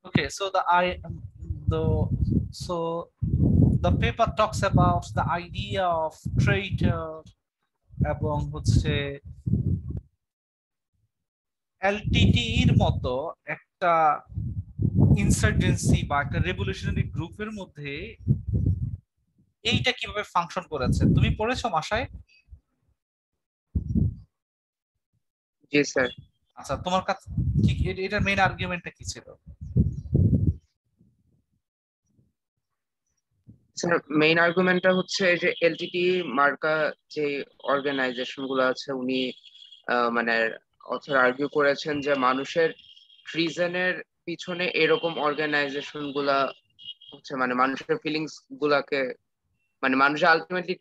Okay, so the so the paper talks about the idea of traitor এবং হচ্ছে LTT এর মতো একটা ইনসার্জেন্সি বা একটা রেভলিউশনারি গ্রুপের মধ্যে এইটা কিভাবে ফাংশন করেছে তুমি পড়েছো মাসায়? জি স্যার। আচ্ছা, তোমার কাছে কি এটার মেইন আর্গুমেন্টটা কি ছিল? স্যার মেইন আর্গুমেন্টটা হচ্ছে যে এলটিটি মার্কা যে অর্গানাইজেশন গুলো আছে উনি মানে অথর আর্গিউ করেছেন যে মানুষের ট্রিজনের পিছনে এরকম অর্গানাইজেশন গুলা হচ্ছে মানে মানুষের ফিলিংস গুলাকে মানে মানুষ আলটিমেটলি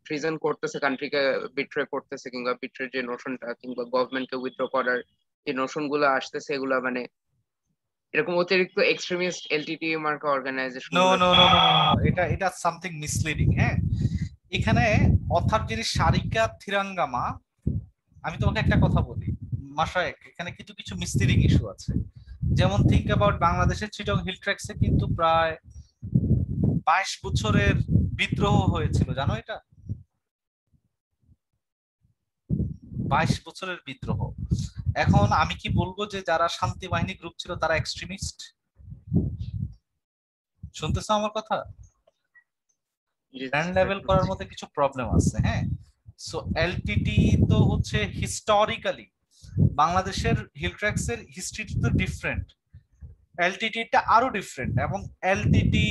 ট্রিজন করতেছে, কান্ট্রিকে বিট্রে করতেছে, কিংবা বিট্রে যে নোশনটা কিংবা গভর্নমেন্টকে উইথড্র করার যে নোশন গুলো আসতেছে এগুলা মানে এরকম অতিরিক্ত এক্সট্রিমিস্ট এলটিটি মার্কা অর্গানাইজেশন নো গুলো। নো নো নো এটা এটা সামথিং মিসলিডিং। হ্যাঁ, এখানে অথার যিনি সারিকা থিরাঙ্গামা, আমি তোমাকে একটা কথা বলি মাসায়েক, এখানে কিছু কিছু মিসলিডিং ইস্যু আছে। যেমন থিঙ্ক অ্যাবাউট বাংলাদেশের চিটং হিল ট্র্যাক্সে কিন্তু প্রায় 22 বছরের বিদ্রোহ হয়েছিল, জানো এটা? 22 বছরের বিদ্রোহ। এখন আমি কি বলবো যে যারা শান্তি বাহিনী গ্রুপ ছিল তারা এক্সট্রিমিস্ট? শুনতেছো আমার কথা? জি ব্র্যান্ড স্যার লেভেল করার শুনছি। মধ্যে কিছু প্রবলেম আছে। হ্যাঁ, সো এলটিটি তো হচ্ছে হিস্টোরিক্যালি বাংলাদেশের হিল ট্র্যাক্স এর হিস্ট্রি তো ডিফারেন্ট, এলটিটিটা আরো ডিফারেন্ট। এবং এলটিটি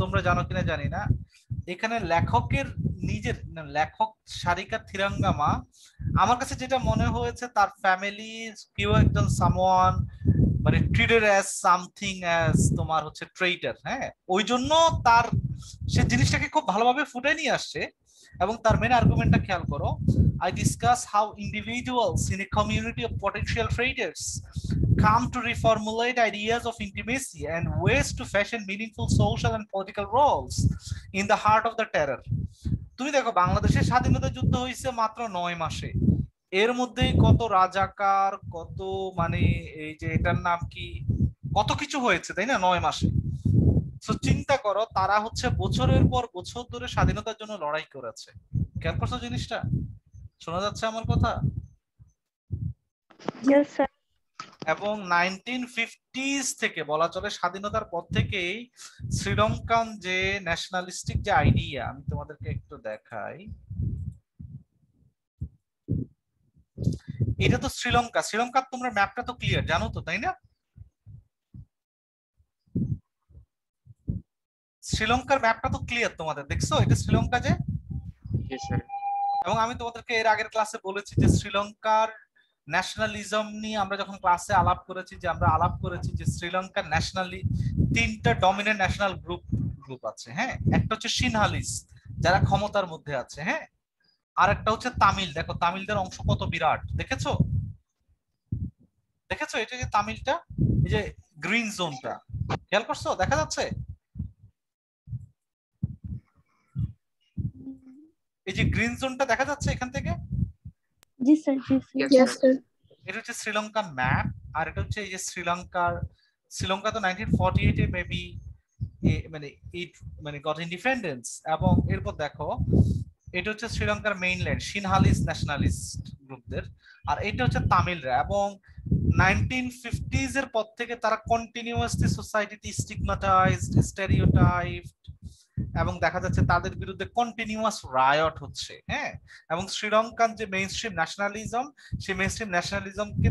তোমরা জানো কিনা জানি না, এখানে লেখকের নিজের লেখক সারিকা থিরাঙ্গামা, আমার কাছে যেটা মনে হয়েছে তার ফ্যামিলি কেউ একজন সামওয়ান মানে ট্রিটেড অ্যাজ সামথিং অ্যাজ তোমার হচ্ছে ট্রেইটার। হ্যাঁ, ওই জন্য তার সে জিনিসটাকে খুব ভালোভাবে ফুটে নিয়ে আসছে। এবং তার মেন আর্গুমেন্টটা খেয়াল করো, I discuss how individuals in a community of potential traders come to reformulate ideas of intimacy and ways to fashion meaningful social and political roles in the heart of the terror. তুমি দেখো বাংলাদেশের স্বাধীনতা যুদ্ধ হয়েছে মাত্র 9 মাসে, এর মধ্যেই কত রাজাকার, কত মানে এই যে এটার নাম কি, কত কিছু হয়েছে তাই না 9 মাসে। তো চিন্তা করো তারা হচ্ছে বছরের পর বছর ধরে স্বাধীনতার জন্য লড়াই করেছে। খেয়াল করছো জিনিসটা? শোনা যাচ্ছে আমার কথা? Yes, sir. এবং 1950s থেকে বলা চলে স্বাধীনতার পর থেকেই শ্রীলঙ্কান যে ন্যাশনালিস্টিক যে আইডিয়া, আমি তোমাদেরকে একটু দেখাই। এটা তো শ্রীলঙ্কা, শ্রীলঙ্কার তোমরা ম্যাপটা তো ক্লিয়ার জানো তো তাই না? শ্রীলঙ্কার ম্যাপটা তো ক্লিয়ার তোমাদের, দেখছো এটা শ্রীলঙ্কা যে। জি স্যার। এবং আমি তোমাদেরকে এর আগের ক্লাসে বলেছি যে শ্রীলঙ্কার ন্যাশনালিজম নিয়ে আমরা যখন ক্লাসে আলাপ করেছি, যে আমরা আলাপ করেছি যে শ্রীলঙ্কার ন্যাশনালি তিনটা ডমিনেন্ট ন্যাশনাল গ্রুপ গ্রুপ আছে। হ্যাঁ, একটা হচ্ছে সিনহালিস যারা ক্ষমতার মধ্যে আছে। হ্যাঁ, আর একটা হচ্ছে তামিল। দেখো তামিলদের অংশ কত বিরাট, দেখেছো? দেখেছো এটা যে তামিলটা, এই যে গ্রিন জোনটা, খেয়াল করছো দেখা যাচ্ছে? এই যে গ্রিন জোনটা দেখা যাচ্ছে এখান থেকে। Yes, sir. Yes, sir. Yes, sir. এটা হচ্ছে শ্রীলঙ্কার ম্যাপ। আর এটা হচ্ছে এই যে শ্রীলঙ্কা তো 1948 এ মেবি মানে ইট মানে গট ইন্ডিপেন্ডেন্স। এবং এরপর দেখো এটা হচ্ছে শ্রীলঙ্কার মেইনল্যান্ড সিনহালিস ন্যাশনালিস্ট গ্রুপদের, আর এটা হচ্ছে তামিলরা। এবং 1950s এর পর থেকে তারা কন্টিনিউয়াসলি সোসাইটিতে স্টিগমাটাইজড, স্টেরিওটাইপড, এবং দেখা যাচ্ছে তাদের বিরুদ্ধে কন্টিনিউয়াস রায়ট হচ্ছে। হ্যাঁ, এবং শ্রীলঙ্কান যে মেইনস্ট্রিম ন্যাশনালিজম, সেই মেইনস্ট্রিম ন্যাশনালিজমকে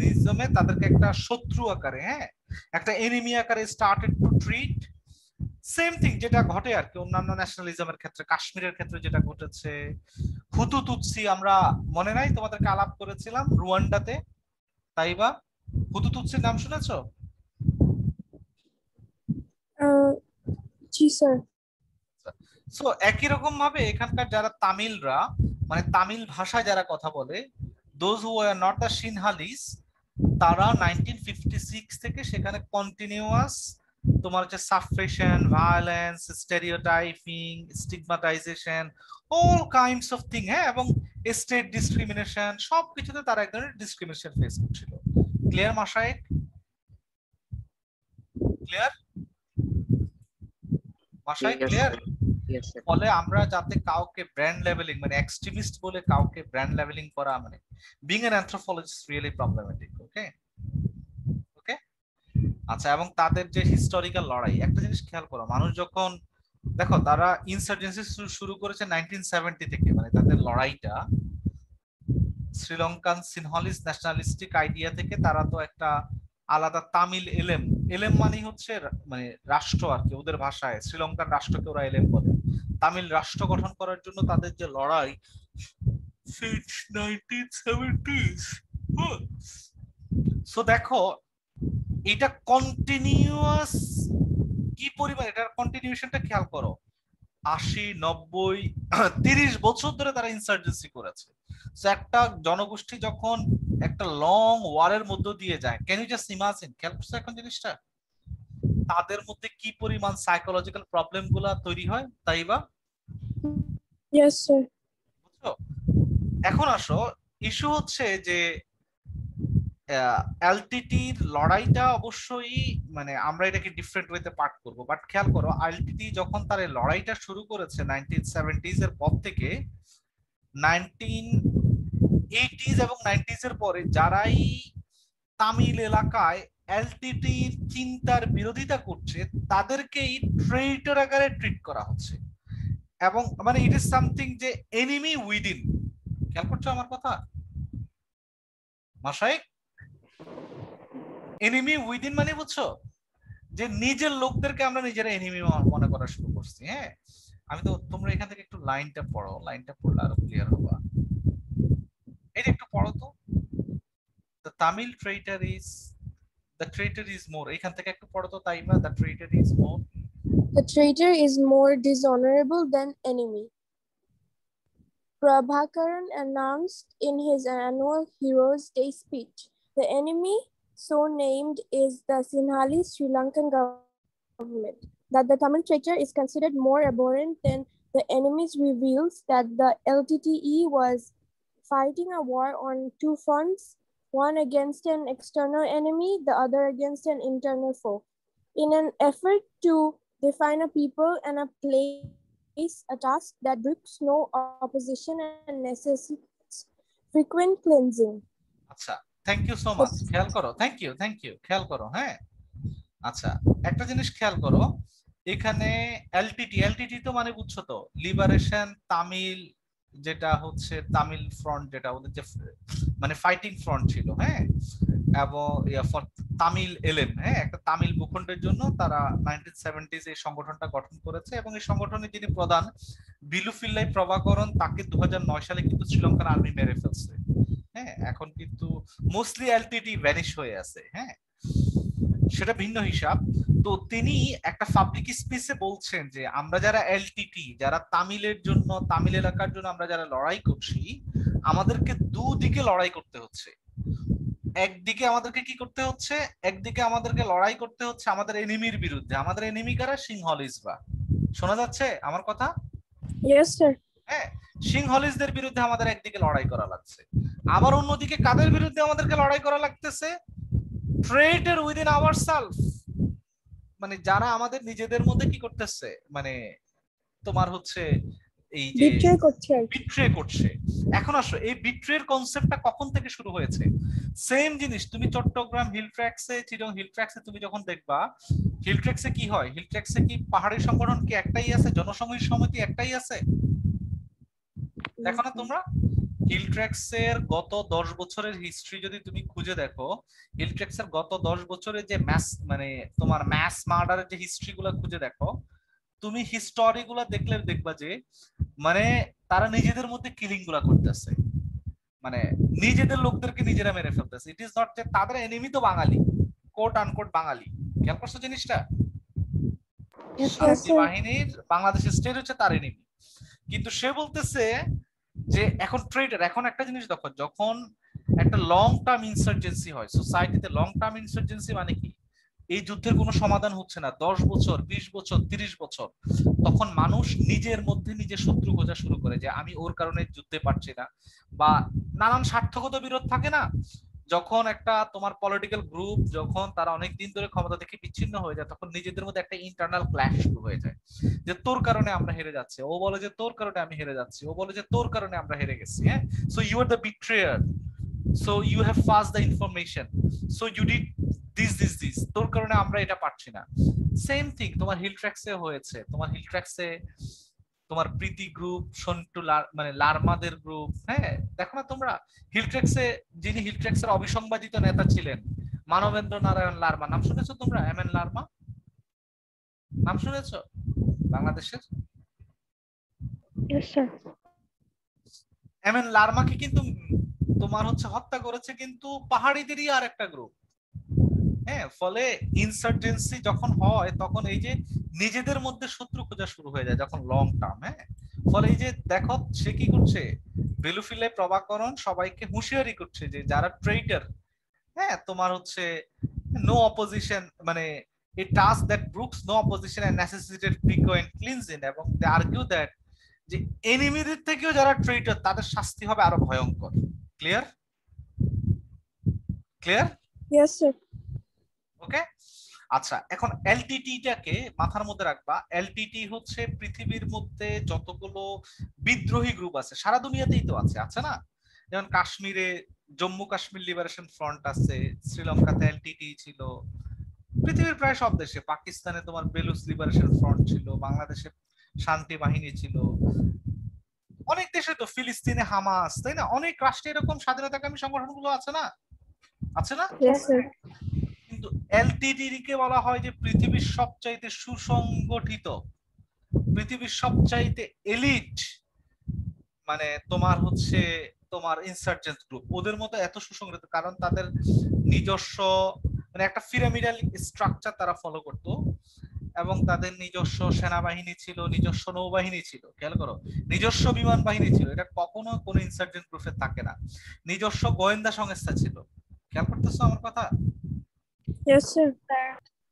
নিজমে তাদেরকে একটা শত্রু আকারে, হ্যাঁ একটা এনিমি আকারে started to treat. Same thing যেটা ঘটে আর কি অন্যান্য ন্যাশনালিজমের ক্ষেত্রে, কাশ্মীরের ক্ষেত্রে যেটা ঘটেছে। হুতু তুতসি আমরা মনে নাই তোমাদেরকে আলাপ করেছিলাম রুয়ান্ডাতে, তাই বা হুতু তুতসির নাম শুনেছো? জি স্যার। সো একই রকম ভাবে এখানকার যারা তামিলরা মানে তামিল ভাষায় যারা কথা বলে, those who are not the Sinhalese, তারা 1956 থেকে সেখানে কন্টিনিউয়াস তোমার হচ্ছে suppression, violence, stereotyping, stigmatization, all kinds of thing. হ্যাঁ, এবং স্টেট ডিসক্রিমিনেশন, সবকিছুতে তারা এক ধরনের ডিসক্রিমিনেশন ফেস করছিল। ক্লিয়ার মাসায়েক? ক্লিয়ার? ভাষায় Yes, clear? sir. Yes, sir. ফলে আমরা যাতে কাউকে ব্র্যান্ড লেভেলিং মানে এক্সট্রিমিস্ট বলে কাউকে ব্র্যান্ড লেভেলিং করা মানে বিং অ্যান অ্যানথ্রোপোলজিস্ট রিয়েলি প্রবলেমেটিক। ওকে ওকে আচ্ছা, এবং তাদের যে হিস্টোরিক্যাল লড়াই, একটা জিনিস খেয়াল করো, মানুষ যখন দেখো তারা ইনসার্জেন্সি শুরু করেছে 1970 থেকে, মানে তাদের লড়াইটা শ্রীলঙ্কান সিনহলিস্ট ন্যাশনালিস্টিক আইডিয়া থেকে, তারা তো একটা আলাদা তামিল এলেম, এলেম মানে হচ্ছে মানে রাষ্ট্র আর কি, ওদের ভাষায় শ্রীলঙ্কান রাষ্ট্রকে ওরা এলেম বলে, তামিল রাষ্ট্র গঠন করার জন্য তাদের যে লড়াই since 1970s। সো দেখো এটা কন্টিনিউয়াস কি পরিমাণ, এটার কন্টিনিউশনটা খেয়াল করো, 80, 90, 30 বছর ধরে তারা ইনসার্জেন্সি করেছে। একটা জনগোষ্ঠী যখন একটা লং ওয়ারের মধ্য দিয়ে যায়, ক্যান ইউ জাস্ট ইমাজিন, খেয়াল করছো এখন জিনিসটা, তাদের মধ্যে কি পরিমাণ সাইকোলজিক্যাল প্রবলেম গুলা তৈরি হয়, তাই বা? Yes, sir. বুঝছো? এখন আসো, ইস্যু হচ্ছে যে এলটিটির লড়াইটা অবশ্যই মানে আমরা এটাকে ডিফারেন্ট ওয়েতে পার্ট করব, বাট খেয়াল করো এলটিটি যখন তার এই লড়াইটা শুরু করেছে 1970s এর পর থেকে, 1980s এবং 90s এর পরে যারাই তামিল এলাকায় এলটিটির চিন্তার বিরোধিতা করছে তাদেরকেই ট্রেইটর আকারে ট্রিট করা হচ্ছে, এবং মানে ইট ইজ সামথিং যে এনিমি উইদিন। খেয়াল করছো আমার কথা মাশাইক? এনিমি উইদিন মানে বুঝছো যে নিজের লোকদেরকে আমরা নিজেরা এনিমি মনে করা শুরু করছি। হ্যাঁ, আমি তো, তোমরা এখান থেকে একটু লাইনটা পড়ো, লাইনটা পড়লে আরো ক্লিয়ার হবে। এটা একটু পড়ো তো, the Tamil traitor is more, এখান থেকে একটু পড়ো তো Taiba, the traitor is more, The traitor is more dishonorable than enemy. Prabhakaran announced in his annual Heroes Day speech. The enemy, so named, is the Sinhalese Sri Lankan government. That the Tamil traitor is considered more abhorrent than the enemies reveals that the LTTE was fighting a war on two fronts, one against an external enemy, the other against an internal foe. In an effort to define a people and a place, a task that brooks no opposition and necessitates frequent cleansing. আচ্ছা thank you so much, খেয়াল করো, thank you খেয়াল করো। হ্যাঁ আচ্ছা, একটা জিনিস খেয়াল করো, এখানে এলটিটি তো মানে বুঝছো তো, লিবারেশন তামিল, যেটা হচ্ছে তামিল ফ্রন্ট, যেটা ওদের যে মানে ফাইটিং ফ্রন্ট ছিল। হ্যাঁ, এবং তামিল এলএম, হ্যাঁ, একটা তামিল ভূখণ্ডের জন্য তারা 1970s এই সংগঠনটা গঠন করেছে, এবং এই সংগঠনের যিনি প্রধান বিলুফিল্লাই প্রভাকরণ, তাকে 2009 সালে কিন্তু শ্রীলঙ্কান আর্মি মেরে ফেলছে। হ্যাঁ, এখন কিন্তু মোস্টলি এলটিটি ভ্যানিশ হয়ে আছে। হ্যাঁ, সেটা ভিন্ন হিসাব। তো তিনি একটা পাবলিক স্পেসে বলছেন যে আমরা যারা এলটিটি, যারা তামিলের জন্য, তামিল এলাকার জন্য আমরা যারা লড়াই করছি, আমাদেরকে দুদিকে লড়াই করতে হচ্ছে। একদিকে আমাদেরকে কি করতে হচ্ছে, একদিকে আমাদেরকে লড়াই করতে হচ্ছে আমাদের এনিমির বিরুদ্ধে। আমাদের এনিমি কারা? সিংহলিজরা। শোনা যাচ্ছে আমার কথা? Yes, sir. হ্যাঁ, সিংহলিজদের বিরুদ্ধে আমাদের একদিকে লড়াই করা লাগছে, আবার অন্যদিকে কাদের বিরুদ্ধে আমাদেরকে লড়াই করা লাগতেছে? ট্রেইটর উইদিন আওয়ারসেলফ, মানে যারা আমাদের নিজেদের মধ্যে কি করতেছে, মানে তোমার হচ্ছে এই যে বিট্রে করছে। এখন আসো, এই বিট্রের কনসেপ্টটা কখন থেকে শুরু হয়েছে? সেম জিনিস তুমি চট্টগ্রাম হিল ট্র্যাক্সে, চিরং হিল ট্র্যাক্সে তুমি যখন দেখবা, হিল ট্র্যাক্সে কি হয়, হিল ট্র্যাক্সে কি পাহাড়ি সংগঠন কি একটাই আছে, জনসংঘ সমিতি একটাই আছে? দেখো না তোমরা, হিল ট্র্যাক্সের গত 10 বছরের হিস্ট্রি যদি তুমি খুঁজে দেখো, হিল ট্র্যাক্সের গত 10 বছরের যে ম্যাস মানে তোমার ম্যাস মার্ডারের যে হিস্ট্রি গুলা খুঁজে দেখো, তুমি হিস্টোরি গুলা দেখলে দেখবা যে মানে তারা নিজেদের মধ্যে কিলিং গুলা করতেছে, মানে নিজেদের লোকদেরকে নিজেরা মেরে ফেলতেছে। ইট ইজ নট যে তাদের এনিমি তো বাঙালি, কোট আনকোট বাঙালি। খেয়াল করছো জিনিসটা? শান্তি বাহিনীর বাংলাদেশের স্টেট হচ্ছে তার এনিমি, কিন্তু সে বলতেছে যে এখন ট্রেডার। এখন একটা জিনিস দেখো, যখন একটা লং টার্ম ইনসার্জেন্সি হয় সোসাইটিতে, লং টার্ম ইনসার্জেন্সি মানে কি, এই যুদ্ধের কোনো সমাধান হচ্ছে না 10 বছর 20 বছর 30 বছর, তখন মানুষ নিজের মধ্যে নিজে শত্রু খোঁজা শুরু করে, যে আমি ওর কারণে যুদ্ধে পারছি না, বা নানান স্বার্থগত বিরোধ থাকে না, যখন একটা তোমার পলিটিক্যাল গ্রুপ যখন তারা অনেকদিন ধরে ক্ষমতা থেকে বিচ্ছিন্ন হয়ে যায় তখন নিজেদের মধ্যে একটা ইন্টারনাল ক্ল্যাশ শুরু হয়ে যায়, যে তোর কারণে আমরা হেরে যাচ্ছি, ও বলে যে তোর কারণে আমি হেরে যাচ্ছি, ও বলে যে তোর কারণে আমরা হেরে গেছি। হ্যাঁ, so you are the betrayer, so you have pass the information, so you did this, তোর কারণে আমরা এটা পারছি না। সেম থিং তোমার হিল ট্র্যাক্সে হয়েছে, তোমার হিল ট্র্যাক্সে তোমার প্রীতি গ্রুপ, সন্টু মানে লার্মাদের গ্রুপ। হ্যাঁ, দেখো না তোমরা হিল ট্র্যাক্সে যিনি হিল ট্র্যাক্সের অবিসংবাদিত নেতা ছিলেন মানবেন্দ্র নারায়ণ লার্মা, নাম শুনেছো তোমরা? এম এন লার্মা নাম শুনেছো? বাংলাদেশের Yes, sir. এম এন লার্মাকে কিন্তু তোমার হচ্ছে হত্যা করেছে কিন্তু পাহাড়িদেরই আর একটা গ্রুপ। হ্যাঁ, ফলে ইনসার্জেন্সি যখন হয় তখন এই যে নিজেদের মধ্যে শত্রু খোঁজা শুরু হয়ে যায় যখন লং টার্ম। হ্যাঁ, ফলে এই যে দেখো সে কি করছে, বেলুফিলে প্রভাকরণ সবাইকে হুঁশিয়ারি করছে যে যারা ট্রেইটার, হ্যাঁ তোমার হচ্ছে নো অপোজিশন, মানে a task that brooks no opposition and necessitated frequent cleansing, এবং they argue that যে এনিমিদের থেকেও যারা ট্রেইটার তাদের শাস্তি হবে আরো ভয়ঙ্কর। ক্লিয়ার? ক্লিয়ার? Yes, sir. ওকে, আচ্ছা এখন এলটিটিটাকে মাথার মধ্যে রাখবা। এলটিটি হচ্ছে পৃথিবীর মধ্যে যতগুলো বিদ্রোহী গ্রুপ আছে সারা দুনিয়াতেই তো আছে, আছে না? যেমন কাশ্মীরে জম্মু কাশ্মীর লিবারেশন ফ্রন্ট আছে, শ্রীলঙ্কাতে এলটিটি ছিল, পৃথিবীর প্রায় সব দেশে, পাকিস্তানে তোমার বেলুচ লিবারেশন ফ্রন্ট ছিল, বাংলাদেশে শান্তি বাহিনী ছিল, অনেক দেশে তো ফিলিস্তিনে হামাস, তাই না? অনেক রাষ্ট্রে এরকম স্বাধীনতাকামী সংগঠনগুলো আছে না, আছে না? Yes, sir. কিন্তু এলটিটিডি কে বলা হয় যে পৃথিবীর সবচাইতে সুসংগঠিত, পৃথিবীর সবচাইতে এলিট, মানে তোমার হচ্ছে তোমার ইনসার্জেন্ট গ্রুপ। ওদের মতো এত সুসংগঠিত কারণ তাদের নিজস্ব মানে একটা পিরামিডাল স্ট্রাকচার তারা ফলো করতো, এবং তাদের নিজস্ব সেনাবাহিনী ছিল, নিজস্ব নৌবাহিনী ছিল, খেয়াল করো, নিজস্ব বিমান বাহিনী ছিল, এটা কখনো কোনো ইনসার্জেন্ট গ্রুপে থাকে না। নিজস্ব গোয়েন্দা সংস্থা ছিল, খেয়াল করতেছো আমার কথা? Yes, sir.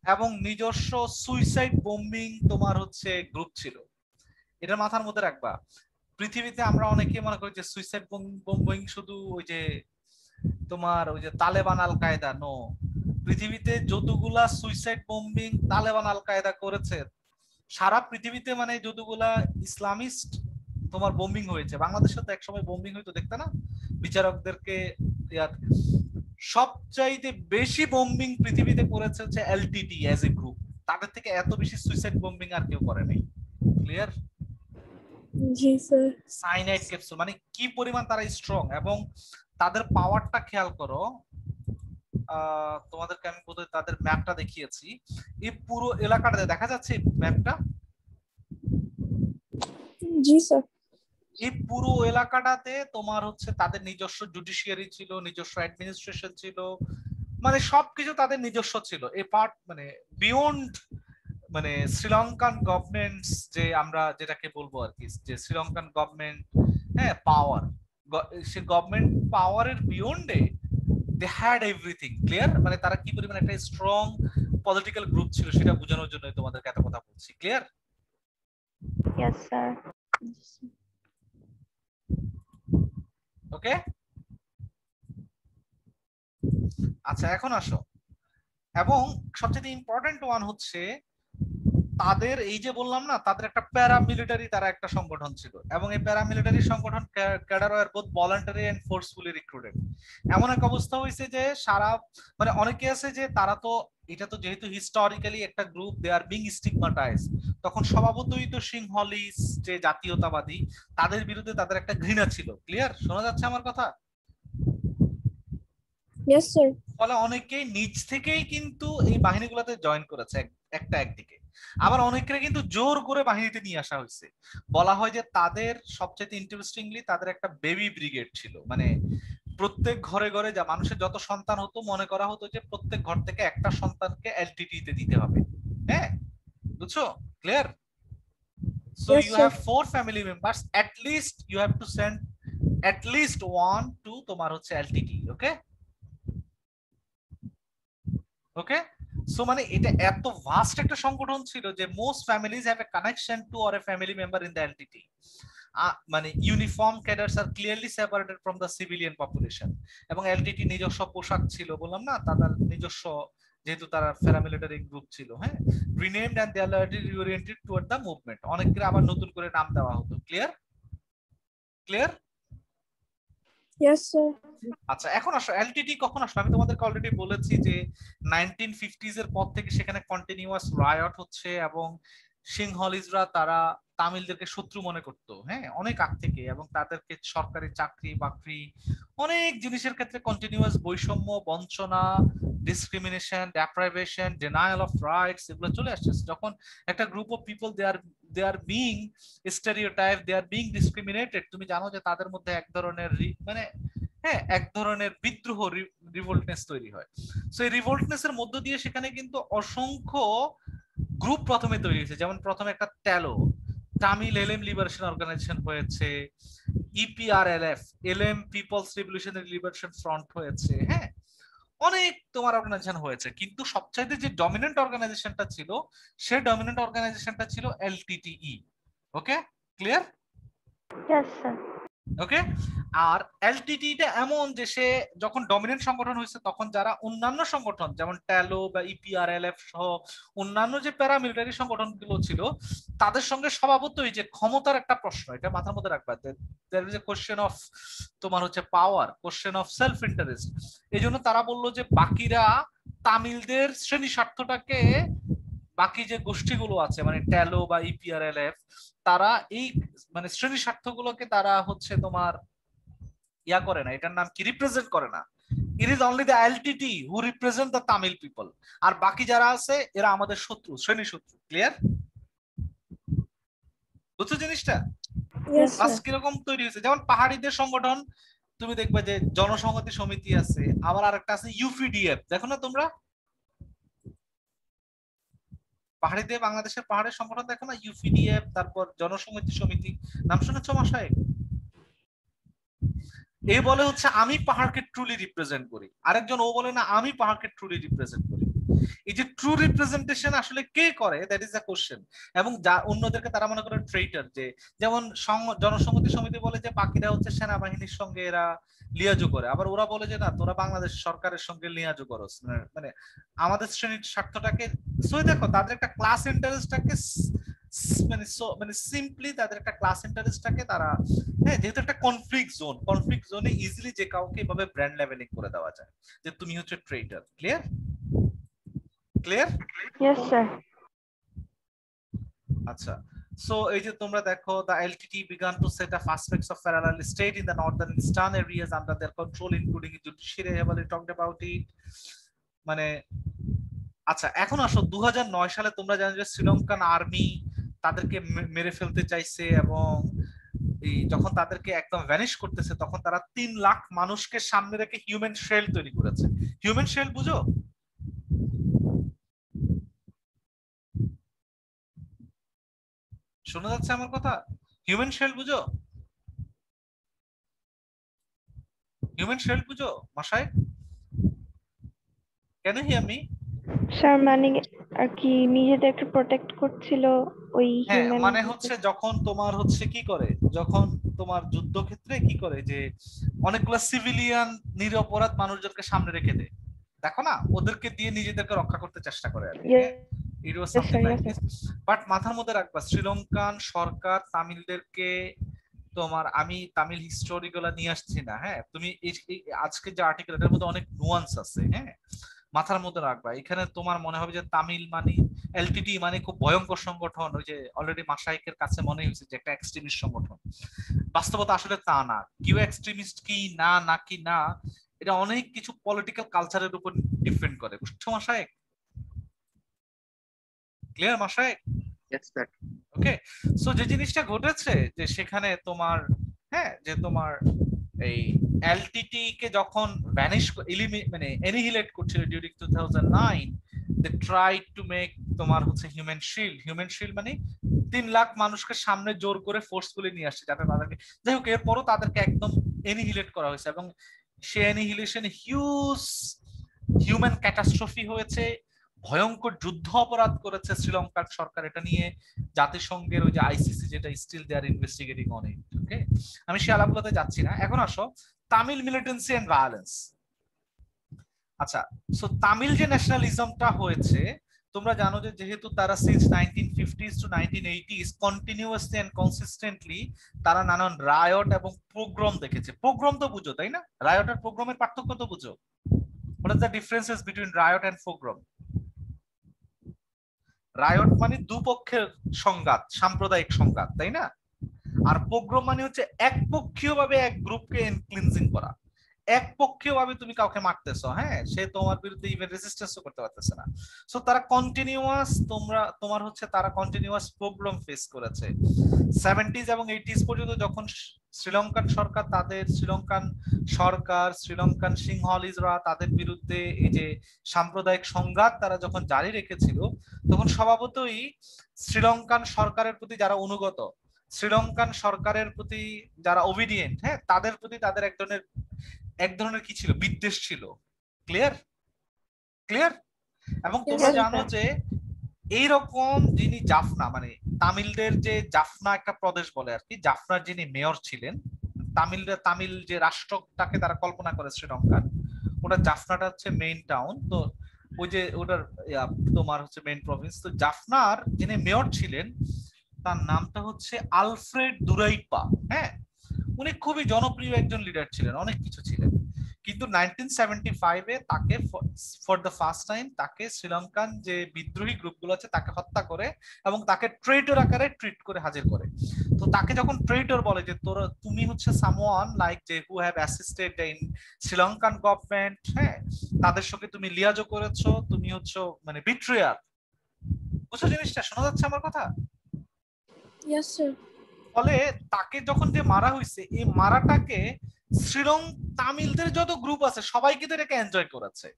এবং নিজস্ব সুইসাইড বোম্বিং তোমার হচ্ছে গ্রুপ ছিল। এটা মাথার মধ্যে রাখবা। পৃথিবীতে আমরা অনেকে মনে করি যে সুইসাইড বোম্বিং শুধু ওই যে তোমার ওই যে তালেবান আল কায়দা, নো, পৃথিবীতে যতগুলা সুইসাইড বোম্বিং তালেবান আল কায়দা করেছে সারা পৃথিবীতে, মানে যতগুলা ইসলামিস্ট তোমার বোম্বিং হয়েছে, বাংলাদেশে তো একসময় বোম্বিং হইতো, দেখতে না বিচারকদেরকে, সবচাইতে বেশি বোম্বিং পৃথিবীতে করেছে হচ্ছে এলটিটি অ্যাজ এ গ্রুপ, তাদের থেকে এত বেশি সুইসাইড বোম্বিং আর কেউ করে নাই। ক্লিয়ার? জি স্যার। সাইনাইড ক্যাপসুল মানে কি পরিমাণ তারা স্ট্রং, এবং তাদের পাওয়ারটা খেয়াল করো। তোমাদেরকে আমি বোধহয় তাদের ম্যাপটা দেখিয়েছি, এই পুরো এলাকাটা দেখা যাচ্ছে ম্যাপটা? জি স্যার। এই পুরো এলাকাটাতে তোমার হচ্ছে তাদের নিজস্ব জুডিশিয়ারি ছিল, নিজস্ব অ্যাডমিনিস্ট্রেশন ছিল, মানে সবকিছু তাদের নিজস্ব ছিল। এই পার্ট মানে বিয়ন্ড মানে শ্রীলঙ্কান গভর্নমেন্টস, যে আমরা যেটাকে বলবো আর কি, যে শ্রীলঙ্কান গভর্নমেন্ট, হ্যাঁ পাওয়ার, সে গভর্নমেন্ট পাওয়ারের বিয়ন্ডে দে হ্যাড এভরিথিং। ক্লিয়ার? মানে তারা কি পরিমাণ একটা স্ট্রং পলিটিক্যাল গ্রুপ ছিল সেটা বোঝানোর জন্য তোমাদেরকে এত কথা বলছি। ক্লিয়ার? Yes sir. ওকে, আচ্ছা এখন আসো, এবং সবচেয়ে ইম্পর্টেন্ট ওয়ান হচ্ছে তাদের এই যে বললাম না, তাদের একটা প্যারামিলিটারি তারা একটা সংগঠন ছিল, এবং এই প্যারামিলিটারি সংগঠন cadre were both voluntary and forcefully recruited. এমন এক অবস্থা হয়েছে যে সারা মানে অনেকে আছে যে তারা তো এটা তো যেহেতু হিস্টোরিক্যালি একটা group, they are being stigmatise, তখন স্বভাবতই তো সিংহলিস যে জাতীয়তাবাদী তাদের বিরুদ্ধে তাদের একটা ঘৃণা ছিল। ক্লিয়ার? শোনা যাচ্ছে আমার কথা? Yes sir. ফলে অনেকেই নিজ থেকেই কিন্তু এই বাহিনীগুলোতে জয়েন করেছে একটা একদিকে, আবার অনেকের কিন্তু জোর করে বাহিনীতে নিয়ে আসা হয়েছে। বলা হয় যে তাদের সবচেয়ে ইন্টারেস্টিংলি তাদের একটা বেবি ব্রিগেড ছিল, মানে প্রত্যেক ঘরে ঘরে যা মানুষের যত সন্তান হতো মনে করা হতো যে প্রত্যেক ঘর থেকে একটা সন্তানকে এলটিটি তে দিতে হবে। হ্যাঁ, বুঝছো? Clear? So Yes, you sir. Have 4 family members, at least you have to send at least 1 to তোমার হচ্ছে এলটিটি। ওকে ওকে, সো মানে এটা এত ভাস্ট একটা সংগঠন ছিল যে most families have a connection to or a family member in the LTT. মানে uniform cadres are clearly separated from the civilian population. এবং এলটিটি নিজস্ব পোশাক ছিল, বললাম না, তাদের নিজস্ব, যেহেতু তারা প্যারামিলিটারি গ্রুপ ছিল, হ্যাঁ। Renamed and they are reoriented toward the movement, অনেককে আবার নতুন করে নাম দেওয়া হতো। ক্লিয়ার? ক্লিয়ার? Yes, sir. আচ্ছা, এখন আসো এলটিটি কখন আসলো। আমি তোমাদেরকে অলরেডি বলেছি যে 1950s এর পর থেকে সেখানে কন্টিনিউয়াস রায়ট হচ্ছে, এবং সিংহলিজরা তারা তামিলদেরকে শত্রু মনে করতো, হ্যাঁ, অনেক আগ থেকে, এবং তাদেরকে সরকারি চাকরি বাকরি অনেক জিনিসের ক্ষেত্রে কন্টিনিউয়াস বৈষম্য, বঞ্চনা, discrimination, deprivation, denial of rights এগুলো চলে আসছে। যখন একটা group of people they are being stereotype, they are being discriminated, তুমি জানো যে তাদের মধ্যে এক ধরনের মানে হ্যাঁ এক ধরনের বিদ্রোহ, রিভোল্টনেস তৈরি হয়। সো এই রিভোল্টনেস এর মধ্য দিয়ে সেখানে কিন্তু অসংখ্য গ্রুপ প্রথমে তৈরি হয়েছে। যেমন প্রথমে একটা ট্যালো, তামিল এলএম লিবারেশন অর্গানাইজেশন হয়েছে, ইপিআরএলএফ, এলএম পিপলস রিভলিউশনারি লিবারেশন ফ্রন্ট হয়েছে, হ্যাঁ, অনেক তোমার অর্গানাইজেশন হয়েছে। কিন্তু সবচাইতে যে ডমিনেন্ট অর্গানাইজেশনটা ছিল, সেই ডমিনেন্ট অর্গানাইজেশনটা ছিল এলটিটিই। ওকে, ক্লিয়ার? Yes, sir. ওকে। আর এলটিটিটা এমন যে সে যখন ডমিনেন্ট সংগঠন হয়েছে, তখন যারা অন্যান্য সংগঠন যেমন ট্যালো বা ইপিআরএলএফ সহ অন্যান্য যে প্যারামিলিটারি সংগঠনগুলো ছিল, তাদের সঙ্গে স্বভাবতই যে ক্ষমতার একটা প্রশ্ন, এটা মাথার মধ্যে রাখবা, there is a question of তোমার হচ্ছে power, question of self interest. এই জন্য তারা বললো যে বাকিরা তামিলদের শ্রেণী স্বার্থটাকে, বাকি যে গোষ্ঠীগুলো আছে মানে ট্যালো বা ইপিআরএলএফ, তারা এই মানে শ্রেণী স্বার্থগুলোকে তারা হচ্ছে তোমার ইয়া করে না, এটার নাম কি, রিপ্রেজেন্ট করে না। It is only the LTT who represent the Tamil people. আর বাকি যারা আছে এরা আমাদের শত্রু, শ্রেণী শত্রু। ক্লিয়ার? বুঝছো জিনিসটা? Yes, বাস sir. কিরকম তৈরি হয়েছে। যেমন পাহাড়িদের সংগঠন তুমি দেখবে যে জনসংহতি সমিতি আছে, আবার আরেকটা আছে ইউপিডিএফ, দেখো না তোমরা পাহাড়িদের, বাংলাদেশের পাহাড়ের সংগঠন দেখো না, ইউপিডিএফ, তারপর জনসংহতি সমিতি, নাম শুনেছো মশাই? এ বলে হচ্ছে আমি পাহাড়কে ট্রুলি রিপ্রেজেন্ট করি, আরেকজন ও বলে না আমি পাহাড়কে ট্রুলি রিপ্রেজেন্ট করি। এই যে ট্রু রিপ্রেজেন্টেশন আসলে কে করে, দ্যাট ইজ দ্য কোশ্চেন। এবং যা অন্যদেরকে তারা মনে করে ট্রেইটার। যে যেমন জনসংহতি সমিতি বলে যে বাকিরা হচ্ছে সেনাবাহিনীর সঙ্গে এরা লিয়াজু করে, আবার ওরা বলে যে না তোরা বাংলাদেশ সরকারের সঙ্গে লিয়াজু করস, মানে আমাদের শ্রেণীর স্বার্থটাকে। সো দেখো তাদের একটা ক্লাস ইন্টারেস্টটাকে মানে সিম্পলি তাদের একটা ক্লাস ইন্টারেস্টটাকে তারা, হ্যাঁ, যেহেতু একটা কনফ্লিক্ট জোনে ইজিলি যে কাউকে এভাবে ব্র্যান্ড লেভেলিং করে দেওয়া যায় যে তুমি হচ্ছে ট্রেইটার। ক্লিয়ার? ক্লিয়ার? Yes, sir. আচ্ছা, সো এই যে তোমরা দেখো the LTT began to set up aspects of parallel state in the northern eastern areas under their control including judiciary, I have already talked about it। মানে আচ্ছা, এখন আসো 2009 সালে তোমরা জানো যে শ্রীলঙ্কান আর্মি তাদেরকে মেরে ফেলতে চাইছে, এবং এই যখন তাদেরকে একদম ভ্যানিশ করতেছে তখন তারা 3 লাখ মানুষকে সামনে রেখে হিউম্যান শেল তৈরি করেছে। হিউম্যান শেল বুঝো? শোনা যাচ্ছে আমার কথা? হিউম্যান শেল বুঝো? হিউম্যান শেল বুঝো মশাই? কেন হিয়ার মি? স্যার মানে আর কি নিজেদেরকে প্রোটেক্ট করছিল ওই হ্যাঁ, হিউম্যান, মানে হচ্ছে যখন তোমার হচ্ছে কি করে, যখন তোমার যুদ্ধক্ষেত্রে কি করে যে অনেকগুলো সিভিলিয়ান নিরপরাধ মানুষদেরকে সামনে রেখে দেয়, দেখো না, ওদেরকে দিয়ে নিজেদেরকে রক্ষা করতে চেষ্টা করে আর কি। It was something like this. But মাথার মধ্যে রাখবা শ্রীলঙ্কান সরকার তামিলদেরকে, তোমার আমি তামিল হিস্টোরি গুলা নিয়ে আসছি না, হ্যাঁ, তুমি আজকে যে আর্টিকেল এটার মধ্যে অনেক নুয়ান্স আছে, হ্যাঁ, মাথার মধ্যে রাখবা। এখানে তোমার মনে হবে যে তামিল মানে এলটিটি মানে খুব ভয়ঙ্কর সংগঠন, ওই যে অলরেডি মাশায়েখের কাছে মনে হয়েছে যে একটা এক্সট্রিমিস্ট সংগঠন। বাস্তবতা আসলে তা না। কিউ এক্সট্রিমিস্ট কি না নাকি না, এটা অনেক কিছু পলিটিক্যাল কালচারের উপর ডিপেন্ড করে, বুঝছো মাশায়েখ? ক্লিয়ার মাশায়েখ? Yes, sir. ওকে। সো যে জিনিসটা ঘটেছে যে সেখানে তোমার, হ্যাঁ, যে তোমার এই এলটিটি কে যখন ভ্যানিশ মানে এনিহিলেট করছিল during 2009, they try to make তোমার হচ্ছে হিউম্যান শিল্ড মানে 3 লাখ মানুষকে সামনে জোর করে ফোর্সফুলি নিয়ে আসছে যাতে তাদেরকে, যাই হোক এরপরও তাদেরকে একদম এনিহিলেট করা হয়েছে, এবং সে এনিহিলেশন হিউজ হিউম্যান ক্যাটাস্ট্রফি হয়েছে, ভয়ঙ্কর যুদ্ধ অপরাধ করেছে শ্রীলঙ্কার সরকার, এটা নিয়ে জাতিসংঘের ওই যে আইসিসি যেটা still they are investigating on it. Okay, আমি সে আলাপগুলোতে যাচ্ছি না। এখন আসো তামিল মিলিটেন্সি এন্ড ভায়োলেন্স। আচ্ছা, সো তামিল যে ন্যাশনালিজমটা হয়েছে, তোমরা জানো যে যেহেতু তারা since 1950s to 1980s continuously and consistently তারা নানান রায়ট এবং পোগ্রম দেখেছে। পোগ্রম তো বুঝো তাই না? রায়ট আর পোগ্রমের পার্থক্য তো বুঝো? What are the differences between riot and pogrom? Riot মানে দুপক্ষের সংঘাত, সাম্প্রদায়িক সংঘাত, তাই না? আর পোগ্রম মানে হচ্ছে একপক্ষীয় ভাবে এক গ্রুপকে ক্লিনজিং করা, একপক্ষীয় ভাবে তুমি কাউকে মারতেছো, হ্যাঁ, সে তোমার বিরুদ্ধে ইভেন রেজিস্ট্যান্সও করতে পারতেছে না। সো তারা কন্টিনিউয়াস, তোমার হচ্ছে তারা কন্টিনিউয়াস প্রবলেম ফেস করেছে 70s এবং 80s পর্যন্ত, যখন শ্রীলঙ্কান সরকার শ্রীলঙ্কান সিংহলিজরা তাদের বিরুদ্ধে এই যে সাম্প্রদায়িক সংঘাত তারা যখন জারি রেখেছিল, তখন স্বভাবতই শ্রীলঙ্কান সরকারের প্রতি যারা অনুগত, শ্রীলঙ্কান সরকারের প্রতি যারা ওবিডিয়েন্ট, হ্যাঁ, তাদের প্রতি তাদের এক ধরনের কি ছিল, বিদ্বেষ ছিল। ক্লিয়ার? ক্লিয়ার? এবং তোমরা জানো যে এইরকম যিনি জাফনা, মানে তামিলদের যে জাফনা একটা প্রদেশ বলে আর কি, জাফনার যিনি মেয়র ছিলেন, তামিল যে রাষ্ট্রটাকে তারা কল্পনা করে শ্রীলঙ্কার, ওটা জাফনাটা হচ্ছে মেইন টাউন, তো ওই যে ওটার তোমার হচ্ছে মেইন প্রভিন্স। তো জাফনার যিনি মেয়র ছিলেন তার নামটা হচ্ছে আলফ্রেড দুরাইপা। হ্যাঁ, উনি খুবই জনপ্রিয় একজন লিডার ছিলেন, অনেক কিছু ছিলেন। কিন্তু 1975-এ তাকে ফর দ্য ফার্স্ট টাইম তাকে শ্রীলঙ্কান যে বিদ্রোহী গ্রুপগুলো আছে তাকে হত্যা করে এবং তাকে ট্রেটর আকারে ট্রিট করে হাজির করে। তো তাকে যখন ট্রেটর বলে যে তুমি হচ্ছে সামওয়ান লাইক যে who have assisted in Sri Lankan government, হ্যাঁ, তাদের সঙ্গে তুমি লিয়াজো করেছো, তুমি হচ্ছে মানে বিট্রিয়ার। বুঝছো জিনিসটা? শোনা যাচ্ছে আমার কথা? Yes, sir. ফলে তাকে যখন যে মারা হয়েছে, এই মারাটাকে তামিলদের যত গ্রুপ আছে সবাই কিন্তু এটাকে এনজয় করেছে,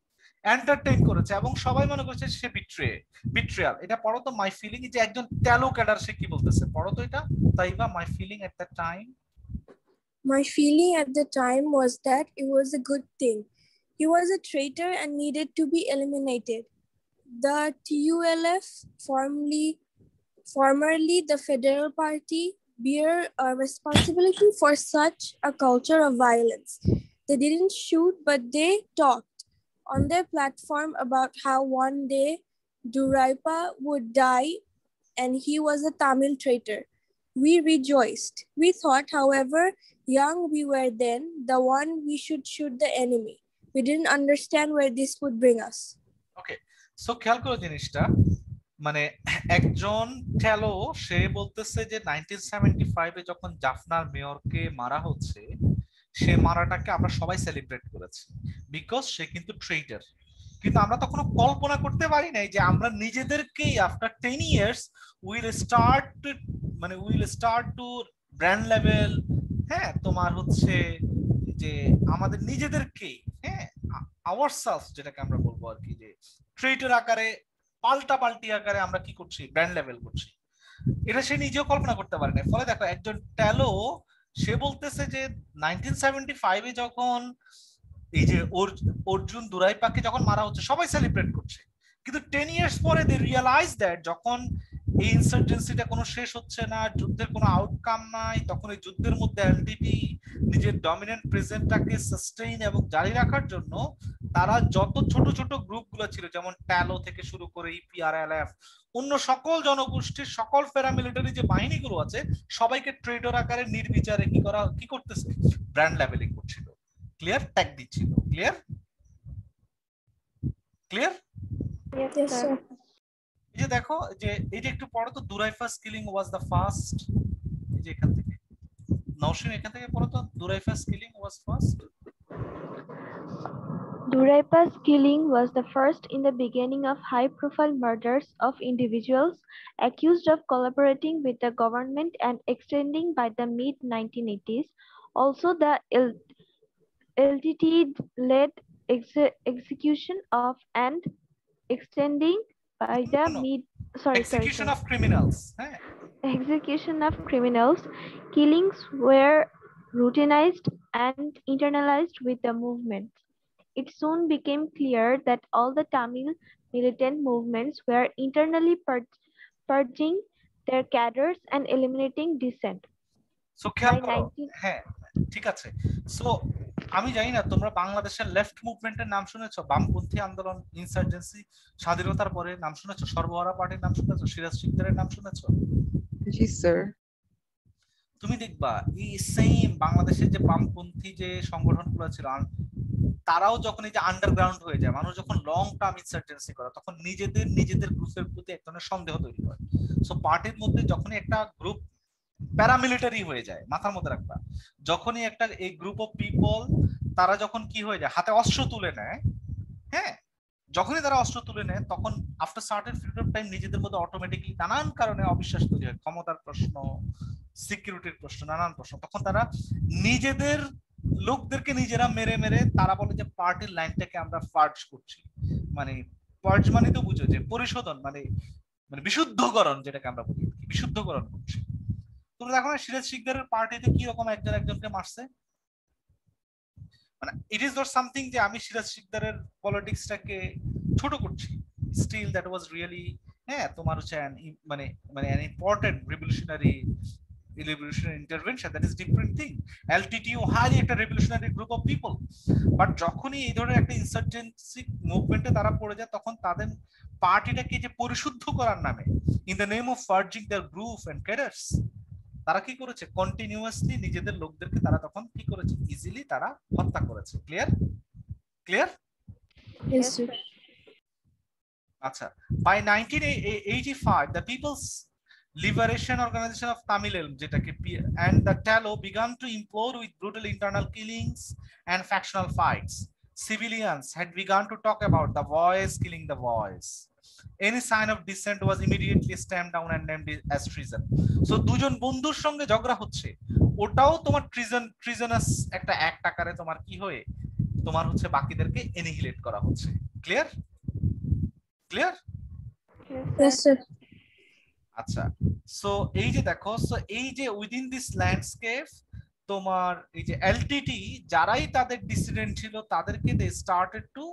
এন্টারটেইন করেছে, এবং সবাই মনে করছে সে বিট্রিয়াল। এটা পড়ো তো, মাই ফিলিং, যে একজন ট্যালো ক্যাডার সে কি বলতেছে, পড়ো তো এটা। Taiba, my feeling at that time, My feeling at the time was that it was a good thing. He was a traitor and needed to be eliminated. The TULF, formerly the Federal Party, bear a responsibility for such a culture of violence. They didn't shoot, but they talked on their platform about how one day Duraipa would die and he was a Tamil traitor. We rejoiced. We thought, however young we were then, the one we should shoot the enemy. We didn't understand where this would bring us. Okay, so খেয়াল করো জিনিসটা, মানে একজন tallow সে বলতেছে যে 1975-এ যখন জাফনার মেয়রকে মারা হচ্ছে, সে মারাটাকে আমরা সবাই সেলিব্রেট করেছি বিকজ সে কিন্তু ট্রেইটার। কিন্তু আমরা তখনও কল্পনা করতে পারি নাই যে আমরা নিজেদেরকেই after 10 years will start two brand level, হ্যাঁ, তোমার হচ্ছে যে আমাদের নিজেদেরকেই, হ্যাঁ, আওয়ারসেলফ যেটাকে আমরা বলবো আর কি, যে ট্রেইটার আকারে, পাল্টি আকারে আমরা কি করছি, ব্র্যান্ড লেভেল করছি। এটা সে নিজেও কল্পনা করতে পারে না। ফলে দেখো একজন ট্যালো সে বলতেছে যে 1975-এ যখন এই যে অর্জুন দুরাইপাকে যখন মারা হচ্ছে সবাই সেলিব্রেট করছে, কিন্তু 10 ইয়ার্স পরে দে রিয়ালাইজ দ্যাট যখন এই ইনসার্জেন্সিটা কোনো শেষ হচ্ছে না, যুদ্ধের কোনো আউটকাম নাই, তখন এই যুদ্ধের মধ্যে এলটিটি নিজের ডমিনেন্ট প্রেজেন্টটাকে সাস্টেইন এবং জারি রাখার জন্য তারা যত ছোট ছোট গ্রুপগুলো ছিল, যেমন ট্যালো থেকে শুরু করে ইপিআরএলএফ, অন্য সকল জনগোষ্ঠীর সকল প্যারামিলিটারি যে বাহিনীগুলো আছে, সবাইকে ট্রেডর আকারে নির্বিচারে কি করতেছে, ব্র্যান্ড লেভেলিং করছিল, ক্লিয়ার, ট্যাগ দিচ্ছিল। ক্লিয়ার? Yes, sir. এই যে দেখো যে এই যে একটু পড়ো তো, Duraiappah's killing was the first, এই যে এখান থেকে নওশিন এখান থেকে পড়ো তো, Duraiappah's killing was first. Duraipa's killing was the first in the beginning of high-profile murders of individuals accused of collaborating with the government and extending by the mid-1980s. Also, the LTT-led execution of and extending by the execution of criminals. Execution of criminals. Killings were routinized and internalized with the movement. it soon became clear that all the Tamil militant movements were internally purging their cadres and eliminating dissent. So খেয়াল By করো, 19 হ্যাঁ ঠিক আছে। So আমি জানি না তোমরা বাংলাদেশের লেফট মুভমেন্টের নাম শুনেছো, বামপন্থী আন্দোলন, ইনসার্জেন্সি, স্বাধীনতার পরে নাম শুনেছো, সর্বহারা পার্টির নাম শুনেছো, সিরাজ শিকদারের নাম শুনেছো? জি স্যার। তুমি দেখবা এই সেম বাংলাদেশের যে বামপন্থী যে সংগঠনগুলো ছিল, তারাও যখন এই যে আন্ডারগ্রাউন্ড হয়ে যায়, মানুষ যখন লং টার্ম ইনসার্জেন্সি করে, তখন নিজেদের গ্রুপের প্রতি এক ধরনের সন্দেহ তৈরি হয়। সো পার্টির মধ্যে যখনই একটা গ্রুপ প্যারামিলিটারি হয়ে যায়, মাথার মধ্যে রাখবা, যখনই একটা এই গ্রুপ অফ পিপল তারা যখন কি হয়ে যায়, হাতে অস্ত্র তুলে নেয়, হ্যাঁ যখনই তারা অস্ত্র তুলে নেয়, তখন after certain period of time নিজেদের মধ্যে অটোমেটিকলি নানান কারণে অবিশ্বাস তৈরি হয়, ক্ষমতার প্রশ্ন, সিকিউরিটির প্রশ্ন, নানান প্রশ্ন। তখন তারা নিজেদের লোকদেরকে নিজেরা মেরে মেরে তারা বলে যে পার্টির লাইনটাকে আমরা পার্জ করছি। মানে পার্জ মানে তো বুঝো যে পরিশোধন, মানে মানে বিশুদ্ধকরণ, যেটাকে আমরা বলি বিশুদ্ধকরণ করছি। তোমরা দেখো না সিরাজ শিকদারের পার্টিতে কি রকম একজন একজনকে মারছে। মানে ইট ইজ নট সামথিং যে আমি সিরাজ শিকদারের পলিটিক্সটাকে ছোট করছি, স্টিল দ্যাট ওয়াজ রিয়েলি, হ্যাঁ তোমার হচ্ছে মানে মানে an important revolutionary intervention, that is different thing. LTTE highly একটা revolutionary group of people, but যখনই এই ধরনের একটা ইনসার্জেন্সি মুভমেন্টে তারা পড়ে যায়, তখন তাদের পার্টিটাকে যে পরিশুদ্ধ করার নামে, in the name of purging their group and cadres, তারা কি করেছে কন্টিনিউয়াসলি নিজেদের লোকদেরকে তারা তখন কি করেছে, ইজিলি তারা হত্যা করেছে। ক্লিয়ার? ক্লিয়ার? Yes, sir. আচ্ছা, by 1985 the People's Liberation Organization of Tamil Elm, যেটাকে and the TALO began to implode with brutal internal killings and factional fights. Civilians had begun to talk about the boys killing the boys. Any sign of dissent was immediately stamped down and named as treason. So দুজন বন্ধুর সঙ্গে ঝগড়া হচ্ছে, ওটাও তোমার ট্রিজনাস একটা act আকারে তোমার কি হয়ে তোমার হচ্ছে বাকিদেরকে এনিহিলেট করা হচ্ছে। ক্লিয়ার? ক্লিয়ার? Yes, sir. আচ্ছা, সো এই যে দেখো, সো এই যে উইদিন দিস ল্যান্ডস্কেপ তোমার এই যে এলটিটি যারাই তাদের ডিসিডেন্ট ছিল তাদেরকে দে স্টার্টেড টু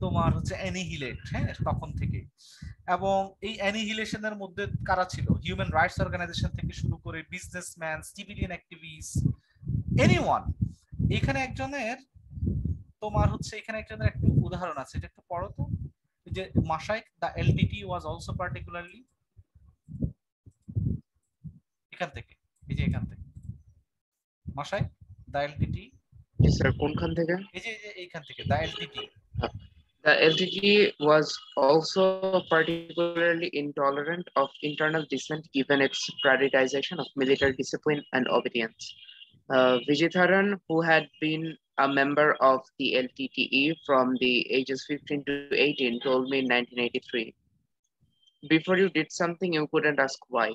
তোমার হচ্ছে অ্যানিহিলেট, হ্যাঁ তখন থেকে। এবং এই অ্যানিহিলেশনের মধ্যে কারা ছিল, হিউম্যান রাইটস অর্গানাইজেশন থেকে শুরু করে বিজনেসম্যান, সিভিলিয়ান অ্যাক্টিভিস্ট, এনিওয়ান। এখানে একজনের তোমার হচ্ছে এখানে একজনের একটা উদাহরণ আছে, এটা একটু পড়ো তো, যে Mashayekh the LTT was also particularly, এখান থেকে, এই যে এখান থেকে Mashayekh the LTT. Ji sir, কোনখান থেকে? এই যে এইখান থেকে the LTT. The LTT was also particularly intolerant of internal dissent given its prioritization of military discipline and obedience. Vijitharan, who had been a member of the LTTE from the ages 15 to 18, told me in 1983, "Before you did something, you couldn't ask why.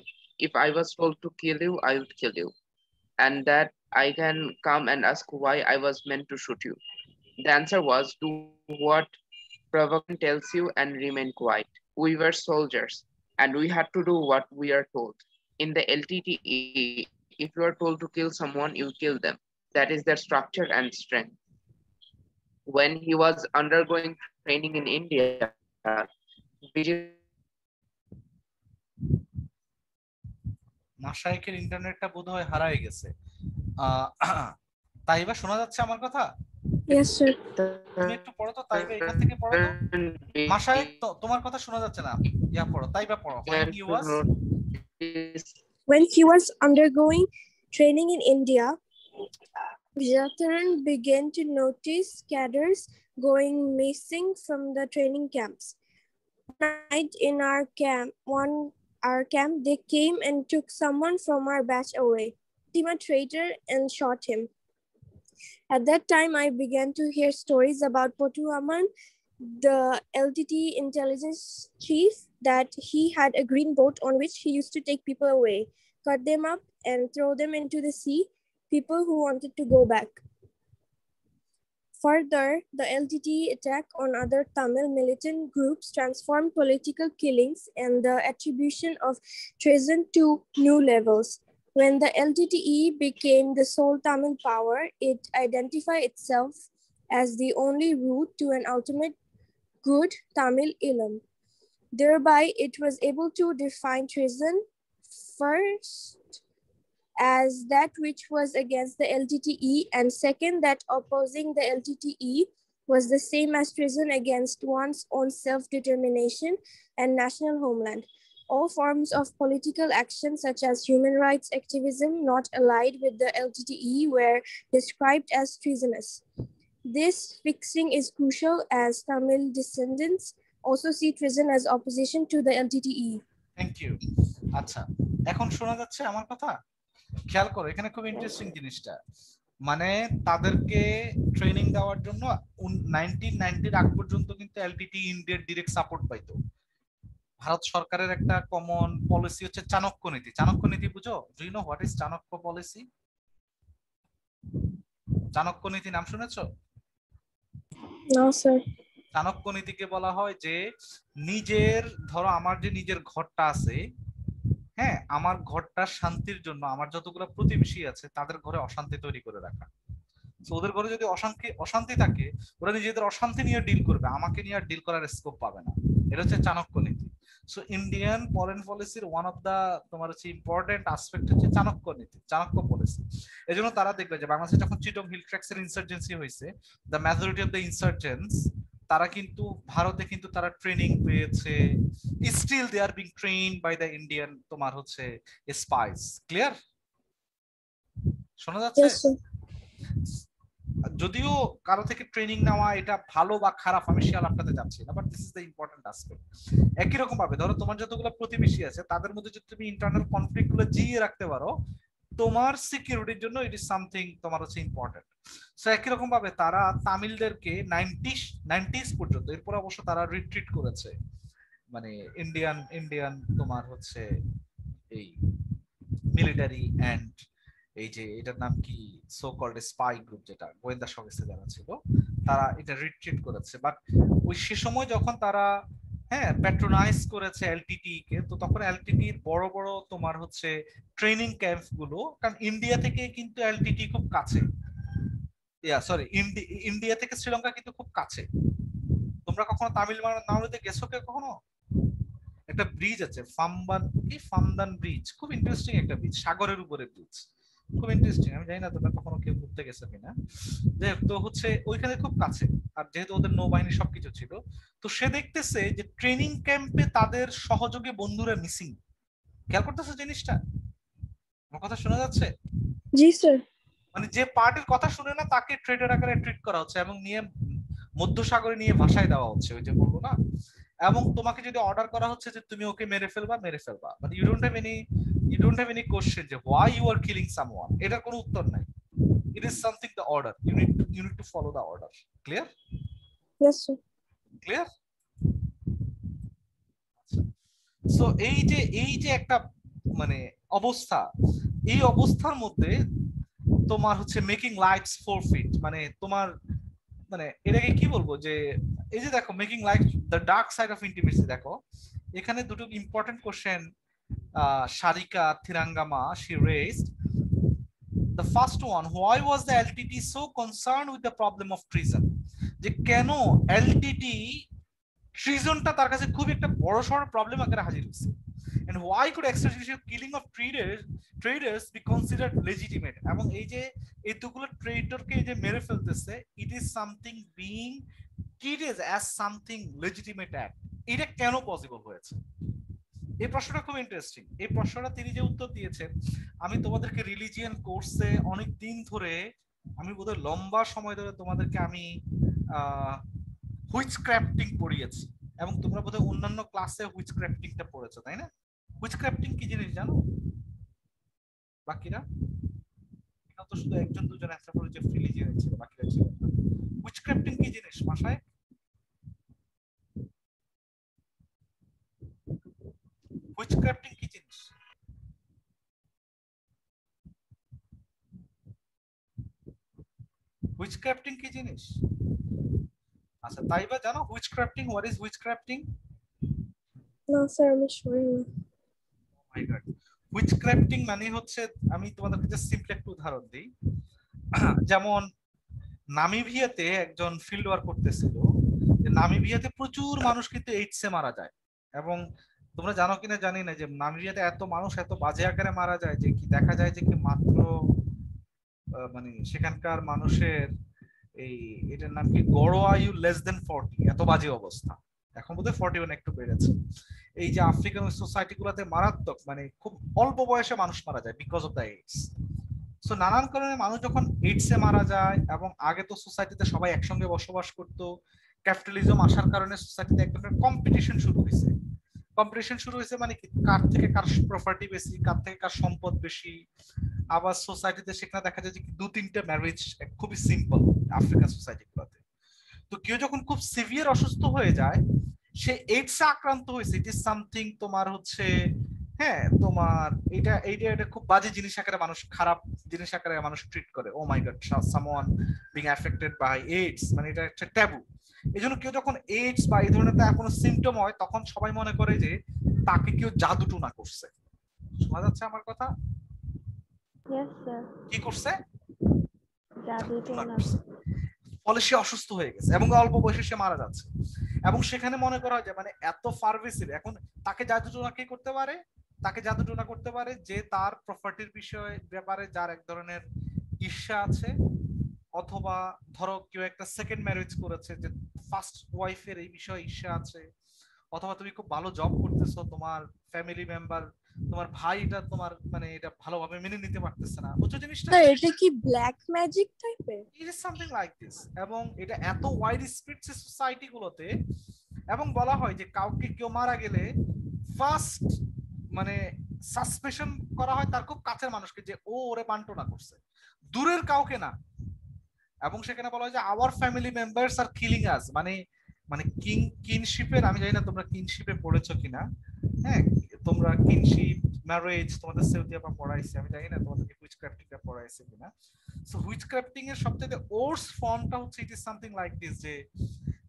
If I was told to kill you, I would kill you. And that I can come and ask why I was meant to shoot you. The answer was, do what provocation tells you and remain quiet. We were soldiers and we had to do what we are told. In the LTTE, if you are told to kill someone, you kill them. That is their structure and strength." When he was undergoing training in India, মাসাইকের ইন্টারনেটটা বোধহয় হারায় গেছে। তাইবা শোনা যাচ্ছে আমার কথা? Yes, sir. তুমি একটু পড়ো তো তাইবা, এখান থেকে পড়ো তো। মাসাইক তোমার কথা শোনা যাচ্ছে না, ইয়া পড়ো, তাইবা পড়ো। When he was undergoing training in India, Vijayatharan began to notice cadres going missing from the training camps. One night in our camp, they came and took someone from our batch away, him a traitor, and shot him. At that time, I began to hear stories about Potu Aman, the LTT intelligence chief, that he had a green boat on which he used to take people away, cut them up and throw them into the sea, people who wanted to go back. Further, the LTT attack on other Tamil militant groups transformed political killings and the attribution of treason to new levels. When the LTTE became the sole Tamil power, it identified itself as the only route to an ultimate good Tamil Ilm. Thereby, it was able to define treason first as that which was against the LTTE, and second, that opposing the LTTE was the same as treason against one's own self-determination and national homeland. All forms of political action, such as human rights activism not allied with the LTTE, were described as treasonous. This fixing is crucial as Tamil descendants also see treason as opposition to the LTTE. Thank you. আচ্ছা, এখন শোনা যাচ্ছে আমার কথা? খেয়াল করো, এখানে খুব ইন্টারেস্টিং জিনিসটা, মানে তাদেরকে ট্রেনিং দেওয়ার জন্য 1990 আগ পর্যন্ত কিন্তু এলটিটি ইন্ডিয়ার ডিরেক্ট সাপোর্ট পাইতো। ভারত সরকারের একটা কমন পলিসি হচ্ছে চাণক্য নীতি। চাণক্য নীতি বুঝো? Do you know what is Chanakya policy? Chanakya নীতি নাম শুনেছো? No, sir. চাণক্য নীতিকে বলা হয় যে নিজের, ধরো আমার যে নিজের ঘরটা আছে, হ্যাঁ, আমার ঘরটা শান্তির জন্য আমার যতগুলো প্রতিবেশী আছে তাদের ঘরে অশান্তি তৈরি করে রাখা। তো ওদের ঘরে যদি অশান্তি থাকে, ওরা নিজেদের অশান্তি নিয়ে ডিল করবে, আমাকে নিয়ে আর ডিল করার স্কোপ পাবে না। এটা হচ্ছে চাণক্য নীতি। সো ইন্ডিয়ান ফরেন পলিসির ওয়ান অফ দা তোমার হচ্ছে ইম্পর্টেন্ট আসপেক্ট হচ্ছে চাণক্য নীতি, চাণক্য পলিসি। এই জন্য তারা দেখবে যে বাংলাদেশে যখন চিটং হিল ট্র্যাক্স এর ইনসার্জেন্সি হয়েছে, the majority of the insurgents তারা কিন্তু ভারতে কিন্তু তারা ট্রেনিং পেয়েছে, still they are being trained by the Indian তোমার হচ্ছে স্পাইস। ক্লিয়ার? শোনা যাচ্ছে? Yes, sir. যদিও কারো থেকে ট্রেনিং নেওয়া এটা ভালো বা খারাপ আমি সে আলাপটাতে যাচ্ছি না, but this is the important aspect. একই রকম ভাবে ধরো তোমার যতগুলো প্রতিবেশী আছে তাদের মধ্যে যদি তুমি ইন্টারনাল কনফ্লিক্ট গুলো জিইয়ে রাখতে পারো, তোমার সিকিউরিটির জন্য ইট ইজ সামথিং তোমার হচ্ছে ইম্পর্টেন্ট। সো একই রকম ভাবে তারা তামিলদেরকে 90s পর্যন্ত, এরপর অবশ্য তারা রিট্রিট করেছে, মানে ইন্ডিয়ান তোমার হচ্ছে এই মিলিটারি অ্যান্ড এই যে এটার নাম কি সো কল্ড স্পাই গ্রুপ, যেটা গোয়েন্দা সংস্থা যারা ছিল, তারা এটা রিট্রিট করেছে। বাট ওই সে সময় যখন তারা হ্যাঁ প্যাট্রোনাইজ করেছে এলটিটি কে, তো তখন এলটিটির বড় বড় তোমার হচ্ছে ট্রেনিং ক্যাম্প গুলো, কারণ ইন্ডিয়া থেকে কিন্তু এলটিটি খুব কাছে, ইন্ডিয়া থেকে শ্রীলঙ্কা কিন্তু খুব কাছে। তোমরা কখনো তামিলনাড়ুতে গেছো কে কখনো? একটা ব্রিজ আছে ফামদান ব্রিজ, খুব ইন্টারেস্টিং একটা ব্রিজ, সাগরের উপরে ব্রিজ, খুব ইন্টারেস্টিং। আমি জানি না তোমরা কখনো কেউ ঘুরতে গেছো কিনা। তো হচ্ছে ওইখানে খুব কাছে, আর যেহেতু ওদের নৌবাহিনী সবকিছু ছিল, তো সে দেখতেছে যে ট্রেনিং ক্যাম্পে তাদের সহযোগী বন্ধুরা মিসিং। খেয়াল করতেছো জিনিসটা? আমার কথা শোনা যাচ্ছে? জি স্যার। মানে যে পার্টির কথা শুনে না তাকে ট্রেডার আকারে ট্রিট করা হচ্ছে এবং নিয়ে মধ্যসাগরে নিয়ে ভাষায় দেওয়া হচ্ছে, ওই যে বলবো না। এবং তোমাকে যদি অর্ডার করা হচ্ছে যে তুমি ওকে মেরে ফেলবা, মানে you don't have any question যে why you are killing someone, এটার কোনো উত্তর নাই। It is something the order, you need to follow the order. Clear? Yes sir. Clear? So এই যে একটা মানে অবস্থা, এই অবস্থার মধ্যে তোমার হচ্ছে মেকিং লাইফস ফরফিট, মানে তোমার মানে এটাকে কি বলবো, যে এই যে দেখো making life the dark side of intimacy. দেখো এখানে দুটো important question Sarika Thiranagama she raised. The first one, why was the LTT so concerned with the problem of treason? যে কেন এলটিটি ট্রিজনটা তার কাছে খুব একটা বড় সড় প্রবলেম আকারে হাজির হচ্ছে, and why could extrajudicial killing of traders be considered legitimate? এবং এই যে এতগুলো ট্রেডারকে যে মেরে ফেলতেছে, it is something being treated as something legitimate act, এটা কেন পসিবল হয়েছে? এই প্রশ্নটা খুব ইন্টারেস্টিং। এই প্রশ্নটা তিনি যে উত্তর দিয়েছেন, আমি তোমাদেরকে রিলিজিয়ান কোর্সে অনেক দিন ধরে, আমি বোধহয় লম্বা সময় ধরে তোমাদেরকে আমি হুইচক্রাফটিং পড়িয়েছি, এবং তোমরা বোধহয় অন্যান্য ক্লাসে হুইচক্রাফটিংটা পড়েছো, তাই না? হুইচক্রাফটিং কি জিনিস জানো বাকিরা? এটা তো শুধু একজন দুজন একটা করে যে রিলিজিয়ান ছিল, বাকিরা ছিল না। হুইচক্রাফটিং কি জিনিস মাসায়? হুইচক্রাফটিং কি জিনিস? হুইচক্রাফটিং কি জিনিস? আচ্ছা, তাইবা জানো হুইচক্রাফটিং? What is হুইচক্রাফটিং? না স্যার, আমি সরি না। মাই গড, হুইচক্রাফটিং মানে হচ্ছে, আমি তোমাদেরকে জাস্ট সিম্পল একটা উদাহরণ দিই। যেমন নামিবিয়াতে একজন ফিল্ড ওয়ার্ক করতেছিল, যে নামিবিয়াতে প্রচুর মানুষ কিন্তু এইডস এ মারা যায়। এবং তোমরা জানো কিনা জানি না, যে নামিবিয়াতে এত মানুষ এত বাজে আকারে মারা যায় যে কি দেখা যায় যে কি মাত্র মানে সেখানকার মানুষের এই এটার নাম কি গড় আয়ু লেস দেন 40, এত বাজে অবস্থা। এখন বোধহয় 41 একটু বেড়েছে। এই যে আফ্রিকান সোসাইটি গুলাতে মারাত্মক, মানে খুব অল্প বয়সে মানুষ মারা যায় because of the AIDS. So নানান কারণে মানুষ যখন এইডস এ মারা যায়, এবং আগে তো সোসাইটিতে সবাই একসঙ্গে বসবাস করতো, ক্যাপিটালিজম আসার কারণে সোসাইটিতে এক ধরনের কম্পিটিশন শুরু হয়েছে। কম্পিটিশন শুরু হয়েছে মানে কি, কার থেকে কার প্রপার্টি বেশি, কার থেকে কার সম্পদ বেশি। আবার সোসাইটিতে সেখানে দেখা যায় যে 2-3টে ম্যারেজ খুবই সিম্পল আফ্রিকান সোসাইটি গুলোতে। তো কেউ যখন খুব সিভিয়ার অসুস্থ হয়ে যায়, সে এইডস আক্রান্ত হয়েছে, ইট ইজ সামথিং তোমার হচ্ছে, হ্যাঁ তোমার এটা এইটা এটা খুব বাজে জিনিস আকারে মানুষ, খারাপ জিনিস আকারে মানুষ ট্রিট করে। Oh my God, someone being affected by AIDS, মানে এটা একটা ট্যাবু। এই জন্য কেউ যখন এইডস বা এই ধরনের তার কোনো সিমটম হয়, তখন সবাই মনে করে যে তাকে কেউ জাদু টুনা করছে। শোনা যাচ্ছে আমার কথা? Yes, sir. কি করছে? জাদু টুনা টোনা। করছে। ফলে সে অসুস্থ হয়ে গেছে এবং অল্প বয়সে সে মারা যাচ্ছে। এবং সেখানে মনে করা হয় যে মানে এত পারভেসিভ, এখন তাকে জাদু টোনা কে করতে পারে? তাকে জাদু টোনা করতে পারে যে তার প্রপার্টির বিষয়ে ব্যাপারে যার এক ধরনের ঈর্ষা আছে, অথবা ধরো কেউ একটা সেকেন্ড ম্যারেজ করেছে, যে ফার্স্ট ওয়াইফের এই বিষয়ে ঈর্ষা আছে, অথবা তুমি খুব ভালো জব করতেছো, তোমার ফ্যামিলি মেম্বার, তোমার ভাই এটা তোমার মানে এটা ভালোভাবে মেনে নিতে পারতেছে না, বুঝছো জিনিসটা? স্যার এটা কি ব্ল্যাক ম্যাজিক টাইপের? ইট ইজ সামথিং লাইক দিস। এবং এটা এত ওয়াইড স্প্রেড সোসাইটি গুলোতে, এবং বলা হয় যে কাউকে কেউ মারা গেলে ফার্স্ট মানে সাসপেশন করা হয় তার খুব কাছের মানুষকে, যে ও ওরে বান্টনা করছে, দূরের কাউকে না। এবং সেখানে বলা হয় যে our family members are killing us, মানে মানে কিনশিপের, আমি জানি না তোমরা কিনশিপে পড়েছো কিনা। হ্যাঁ, তোমরা কিনশিপ ম্যারেজ তোমাদের সেউদিয়া বা পড়াইছে, আমি জানি না তোমাদেরকে হুইচক্রাফটিংটা পড়াইছে কিনা। সো হুইচক্রাফটিং এর সবচেয়ে ওর্স ফর্মটা হচ্ছে ইট ইজ সামথিং লাইক দিস, যে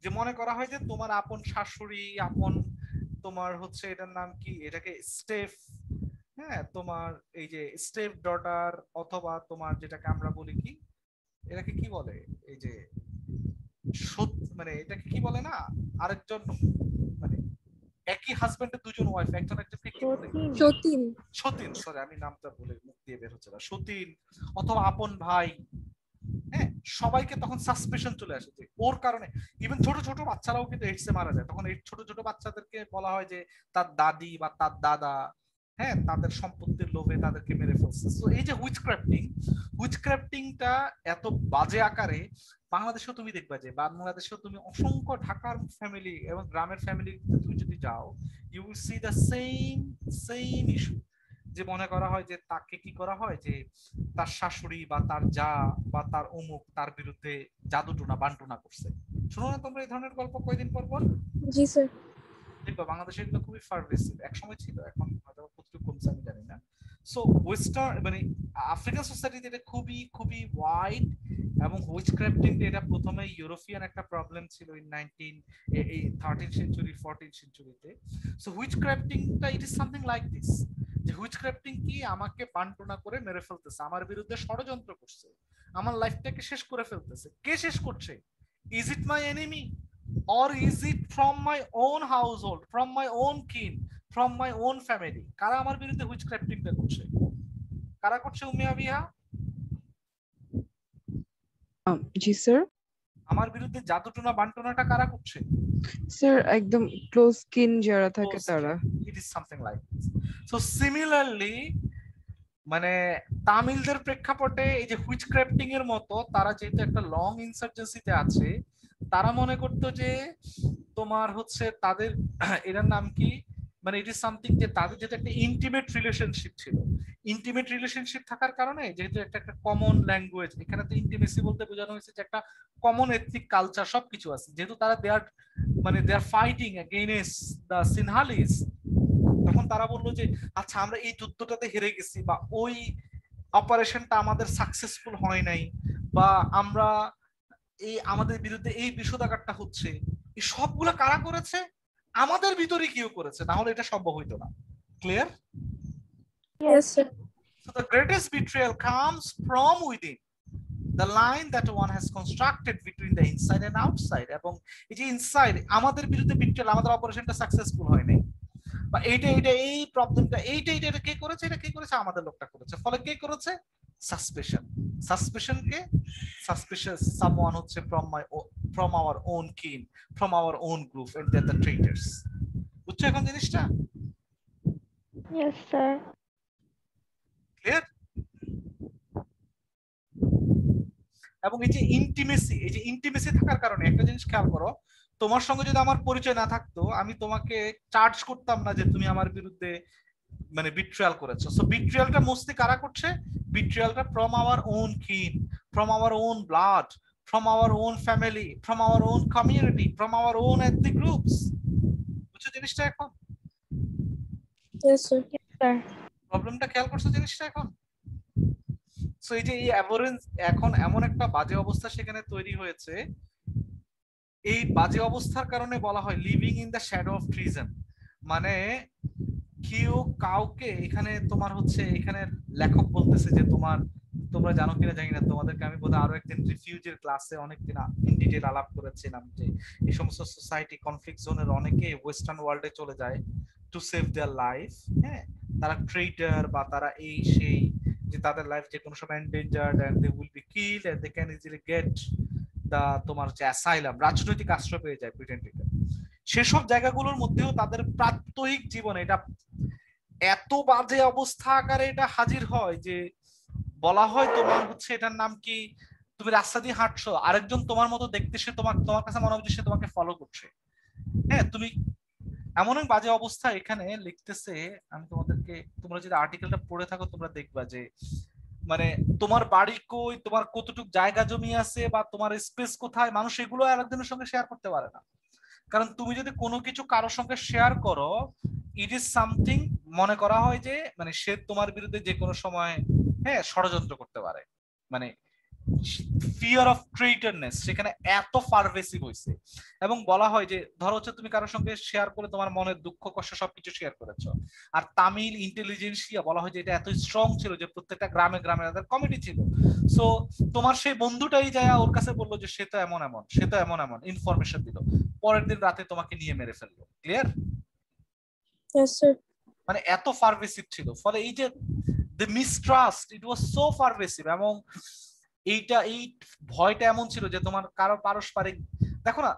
যে মনে করা হয় যে তোমার আপন শাশুড়ি, আপন তোমার হচ্ছে এটার নাম কি, এটাকে স্টেপ, হ্যাঁ তোমার এই যে স্টেপ ডটার, অথবা তোমার যেটাকে আমরা বলি কি, এটাকে কি বলে, এই যে মানে এটাকে কি বলে না, আরেকজন মানে একই হাজবেন্ডের দুজন ওয়াইফ, একজন একজনকে কি বলে? সতীন। সতীন, সরি আমি নামটা বলে মুখ দিয়ে বের হচ্ছে না, সতীন অথবা আপন ভাই। হ্যাঁ, সবাইকে তখন সাসপেশন চলে আসে যে ওর কারণে। ইভেন ছোট ছোট বাচ্চারাও কিন্তু এইডসে মারা যায়, তখন এই ছোট ছোট বাচ্চাদেরকে বলা হয় যে তার দাদি বা তার দাদা, হ্যাঁ তাদের সম্পত্তির লোভে তাদেরকে মেরে ফেলছে। তো এই যে হুইচক্রাফটিংটা এত বাজে আকারে, বাংলাদেশেও তুমি দেখবা যে বাংলাদেশেও তুমি অসংখ্য ঢাকার ফ্যামিলি এবং গ্রামের ফ্যামিলি তুমি যদি যাও, you will see the same issue, যে মনে করা হয় যে তাকে কি করা হয়, যে তার শাশুড়ি বা তার যা বা তার অমুক তার বিরুদ্ধে জাদুটোনা বান্টনা করছে। শুনো না তোমরা এই ধরনের গল্প কয়দিন পর পর? জি স্যার। দেখবা বাংলাদেশে এগুলো খুবই পারভেসিভ, এক সময় ছিল, এখন হয়তো কতটুকু কমছে আমি জানি না। সো ওয়েস্টার্ন মানে আফ্রিকান সোসাইটিতে এটা খুবই খুবই ওয়াইড। এবং হুইচক্রাফটিং এটা প্রথমে ইউরোপিয়ান একটা প্রবলেম ছিল ইন 13th সেঞ্চুরি 14th সেঞ্চুরিতে। সো হুইচক্রাফটিংটা it is something like this, যে হুইচক্রাফটিং কি, আমাকে বান্টনা করে মেরে ফেলতেছে, আমার বিরুদ্ধে ষড়যন্ত্র করছে, আমার লাইফটাকে শেষ করে ফেলতেছে। কে শেষ করছে? Is it my enemy, or is it from my own household, from my own kin, from my own family? কারা আমার বিরুদ্ধে হুইচক্রাফটিংটা করছে? কারা করছে উমিয়া বিহা? জি স্যার। আমার বিরুদ্ধে জাদুটোনা বান্টনাটা কারা করছে? স্যার একদম ক্লোজ স্কিন যারা থাকে তারা। ইট is something like this. So similarly মানে তামিলদের প্রেক্ষাপটে এই যে হুইচক্রাফটিং এর মতো, তারা যেহেতু একটা লং ইনসার্জেন্সিতে আছে, তারা মনে করতো যে তোমার হচ্ছে তাদের এটার নাম কি, মানে ইট ইজ সামথিং যে তাদের যেহেতু একটা ইন্টিমেট রিলেশনশিপ ছিল, ইন্টিমেট রিলেশনশিপ থাকার কারণে যেহেতু একটা একটা কমন ল্যাঙ্গুয়েজ, এখানে তো ইন্টিমেসি বলতে বোঝানো হয়েছে যে একটা কমন এথনিক কালচার সবকিছু আছে, যেহেতু তারা দে আর ফাইটিং এগেইনস্ট দ্য সিনহালিস, তখন তারা বললো যে আচ্ছা আমরা এই যুদ্ধটাতে হেরে গেছি, বা ওই অপারেশনটা আমাদের সাকসেসফুল হয় নাই, বা আমরা এই আমাদের বিরুদ্ধে এই বিষোদাগারটা হচ্ছে, এই সবগুলো কারা করেছে? আমাদের ভিতরে কেউ করেছে, না হলে এটা সম্ভব হইতো না। Clear? Yes sir. So the greatest betrayal comes from within. the line that one has constructed between the inside and outside, এবং এই যে ইনসাইড আমাদের বিরুদ্ধে বিট্রেল, আমাদের অপারেশনটা সাকসেসফুল হয় নাই, বা এইটা এই প্রবলেমটা এইটা কে করেছে, এটা কে করেছে, আমাদের লোকটা করেছে, ফলে কে করেছে, সাসপেশন কে, সাসপিশিয়াস সামওয়ান হচ্ছে from our own kin, from our own group, and they're the traitors. বুঝছো এখন জিনিসটা? Yes, sir. ক্লিয়ার? এবং এই যে ইন্টিমেসি থাকার কারণে একটা জিনিস খেয়াল করো, তোমার সঙ্গে যদি আমার পরিচয় না থাকতো, আমি তোমাকে চার্জ করতাম না যে তুমি আমার বিরুদ্ধে মানে বিট্রিয়াল করেছো। সো বিট্রিয়ালটা মোস্টলি কারা করছে? বিট্রিয়ালটা ফ্রম আওয়ার ওন কিন, from our own blood, from our own family, from our own community, from our own ethnic groups. বুঝছো জিনিসটা এখন? Yes, sir. Yes, sir. প্রবলেমটা খেয়াল করছো জিনিসটা এখন? সো এই যে এই অ্যাভারেন্স, এখন এমন একটা বাজে অবস্থা সেখানে তৈরি হয়েছে, এই বাজে অবস্থার কারণে বলা হয় living in the shadow of treason. মানে কেউ কাউকে এখানে তোমার হচ্ছে, এখানে লেখক বলতেছে যে তোমরা জানো কিনা জানি না, তোমাদেরকে আমি বোধহয় আরো একদিন রিফিউজির ক্লাসে অনেকদিন ইন ডিটেইল আলাপ করেছিলাম যে এই সমস্ত সোসাইটি কনফ্লিক্ট জোনের অনেকে ওয়েস্টার্ন ওয়ার্ল্ডে চলে যায় টু সেভ দেয়ার লাইফ। হ্যাঁ, তারা ট্রেডার বা তারা এই সেই, যে তাদের লাইফ যে কোনো সময় endangered and they will be killed and they can easily get the তোমার যে অ্যাসাইলাম, রাজনৈতিক আশ্রয় পেয়ে যায় প্রিটেন্ডেড। সেসব জায়গাগুলোর মধ্যেও তাদের প্রাত্যহিক জীবনে এটা এত বাজে অবস্থা আকারে এটা হাজির হয় যে বলা হয় তোমার হচ্ছে এটার নাম কি, তুমি রাস্তা দিয়ে হাঁটছো, আরেকজন তোমার মতো দেখতে, সে তোমার কাছে মনে হচ্ছে সে তোমাকে ফলো করছে। হ্যাঁ, তুমি এমন এক বাজে অবস্থা এখানে লিখতেছে, আমি তোমাদেরকে, তোমরা যদি আর্টিকেলটা পড়ে থাকো তোমরা দেখবা যে মানে তোমার বাড়ি কই, তোমার কতটুকু জায়গা জমি আছে, বা তোমার স্পেস কোথায়, মানুষ এগুলো আরেকজনের সঙ্গে শেয়ার করতে পারে না। কারণ তুমি যদি কোনো কিছু কারোর সঙ্গে শেয়ার করো, ইট ইজ সামথিং, মনে করা হয় যে মানে সে তোমার বিরুদ্ধে যে কোনো সময় হ্যাঁ ষড়যন্ত্র করতে পারে। মানে ফিয়ার অফ ট্রেইটরনেস সেখানে এত পারভেসিভ হয়েছে। এবং বলা হয় যে ধরো হচ্ছে তুমি কারোর সঙ্গে শেয়ার করে তোমার মনের দুঃখ কষ্ট সবকিছু শেয়ার করেছো, আর তামিল ইন্টেলিজেন্সিয়া বলা হয় যে এটা এত স্ট্রং ছিল যে প্রত্যেকটা গ্রামে গ্রামে তাদের কমিটি ছিল। সো তোমার সেই বন্ধুটাই যায় ওর কাছে বললো যে সে তো এমন ইনফরমেশন দিল, পরের দিন রাতে তোমাকে নিয়ে মেরে ফেললো। ক্লিয়ার? Yes, sir. মানে এত পারভেসিভ ছিল, ফলে এই যে the mistrust, it was so পারভেসিভ। এবং এই ভয়টা এমন ছিল যে তোমার কারো পারস্পরিক, দেখো না,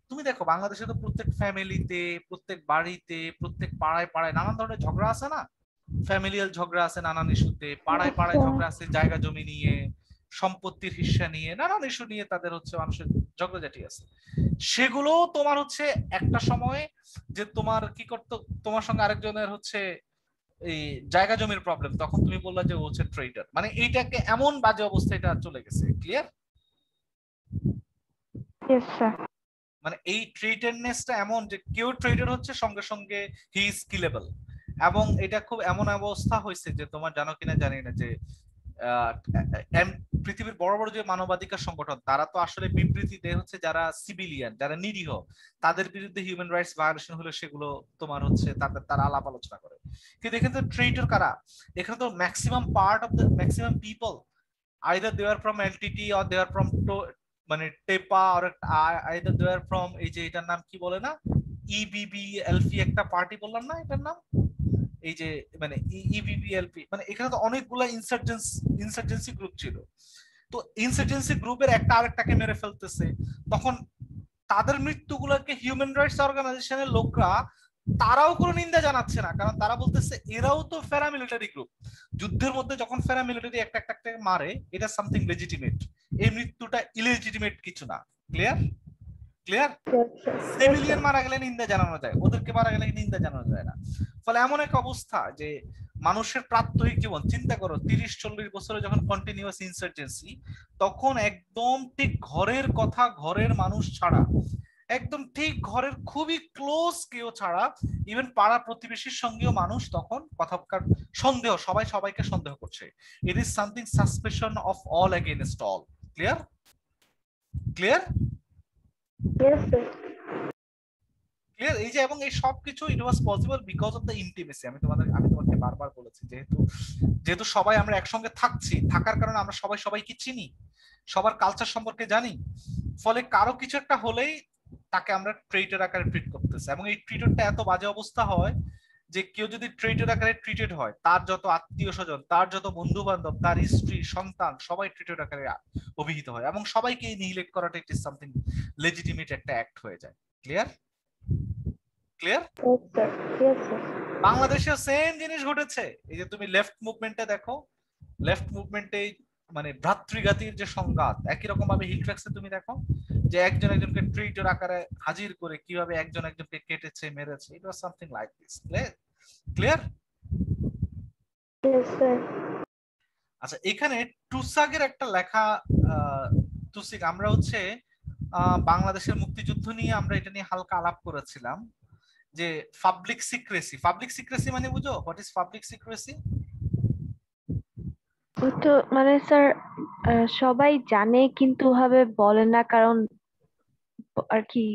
তুমি দেখো বাংলাদেশে তো প্রত্যেক ফ্যামিলিতে, প্রত্যেক বাড়িতে, প্রত্যেক পাড়ায় পাড়ায় নানান ধরনের ঝগড়া আছে না, ফ্যামিলিয়াল ঝগড়া আছে নানান ইস্যুতে, পাড়ায় পাড়ায় ঝগড়া আছে জায়গা জমি নিয়ে, সম্পত্তির হিস্সা নিয়ে, নানান ইস্যু নিয়ে তাদের হচ্ছে মানুষের ঝগড়াঝাটি আছে। সেগুলো তোমার হচ্ছে একটা সময় যে তোমার কি করতো, তোমার সঙ্গে আরেকজনের হচ্ছে এই জায়গা জমির প্রবলেম, তখন তুমি বললা যে ও হচ্ছে ট্রেডার। মানে এইটাকে এমন বাজে অবস্থা এটা চলে গেছে। ক্লিয়ার? Yes, sir. মানে এই ট্রেডারনেসটা এমন যে কেউ ট্রেডার হচ্ছে সঙ্গে সঙ্গে হি ইজ কিলেবল। এবং এটা খুব এমন অবস্থা হয়েছে যে তোমার জানো কিনা জানি না যে পৃথিবীর বড় বড় যে মানবাধিকার সংগঠন তারা তো আসলে বিবৃতি দেয় হচ্ছে যারা সিভিলিয়ান, যারা নিরীহ, তাদের বিরুদ্ধে হিউম্যান রাইটস ভায়োলেশন হলে সেগুলো তোমার হচ্ছে তারা আলাপ আলোচনা করে। কিন্তু এখানে তো ট্রেডার কারা, এখানে তো maximum part of the maximum people either they are from LTTE or they are from মানে টেপা, are either they are from এই যে এটার নাম কি বলে না, ইবিবিএলপি একটা পার্টি বললাম না এটার নাম, এই যে মানে ইবিবিএলপি, মানে এখানে তো অনেকগুলা ইনসার্জেন্সি গ্রুপ ছিল। তো ইনসার্জেন্সি গ্রুপের একটা আরেকটাকে মেরে ফেলতেছে, তখন তাদের মৃত্যুগুলোকে হিউম্যান রাইটস অর্গানাইজেশনের লোকরা তারাও কোনো নিন্দা জানাচ্ছে না, কারণ তারা বলতেছে এরাও তো প্যারামিলিটারি গ্রুপ। যুদ্ধের মধ্যে যখন প্যারামিলিটারি একটা মারে, এটা সামথিং লেজিটিমেট, এই মৃত্যুটা ইলেজিটিমেট কিছু না। ক্লিয়ার? সিভিলিয়ান মারা গেলে নিন্দা জানানো যায়, ওদেরকে মারা গেলে নিন্দা জানানো যায় না। ফলে এমন এক অবস্থা যে মানুষের প্রাত্যহিক জীবন, চিন্তা করো 30-40 বছরে যখন কন্টিনিউয়াস ইনসার্জেন্সি, তখন একদম ঠিক ঘরের কথা, ঘরের মানুষ ছাড়া, একদম ঠিক ঘরের খুবই ক্লোজ কেউ ছাড়া, ইভেন পাড়া প্রতিবেশীর সঙ্গেও মানুষ তখন কথা সন্দেহ, সবাই সবাইকে সন্দেহ করছে। It is something suspicion of all against all. Clear? Yes, sir. Clear? এই যে এবং এই সবকিছু it was possible because of the intimacy. আমি তোমাকে বারবার বলেছি, যেহেতু যেহেতু সবাই আমরা একসঙ্গে থাকছি, থাকার কারণে আমরা সবাই সবাইকে চিনি, সবার কালচার সম্পর্কে জানি, ফলে কারো কিছু একটা হলেই তাকে আমরা ট্রেটার আকারে ট্রিট করতেছি। এবং এই ট্রিটরটা এত বাজে অবস্থা হয় যে কেউ যদি ট্রেটার আকারে ট্রিটেড হয়, তার যত আত্মীয় স্বজন, তার যত বন্ধু বান্ধব, তার স্ত্রী সন্তান সবাই ট্রিটেড আকারে অভিহিত হয়, এবং সবাইকে নিগলেক্ট করাটা ইট ইজ সামথিং লেজিটিমেট একটা অ্যাক্ট হয়ে যায়। Clear? Clear? Yes, sir. Yes, sir. বাংলাদেশেও সেম জিনিস ঘটেছে। এই যে তুমি লেফট মুভমেন্টে দেখো, লেফট মুভমেন্টে মানে ভ্রাতৃঘাতীর যে সংঘাত, একই রকম ভাবে হিলট্র্যাক্সে তুমি দেখো যে একজন একজনকে ট্রিটের আকারে হাজির করে কিভাবে একজন একজনকে কেটেছে, মেরেছে। It was something like this. Clear? Yes, sir. আচ্ছা, এখানে টুসাগের একটা লেখা, টুসিক, আমরা হচ্ছে বাংলাদেশের মুক্তিযুদ্ধ নিয়ে আমরা এটা নিয়ে হালকা আলাপ করেছিলাম যে পাবলিক সিক্রেসি। পাবলিক সিক্রেসি মানে বুঝো? What is public secrecy? তো মানে স্যার সবাই জানে কিন্তু ভাবে বলে না, কারণ আর কি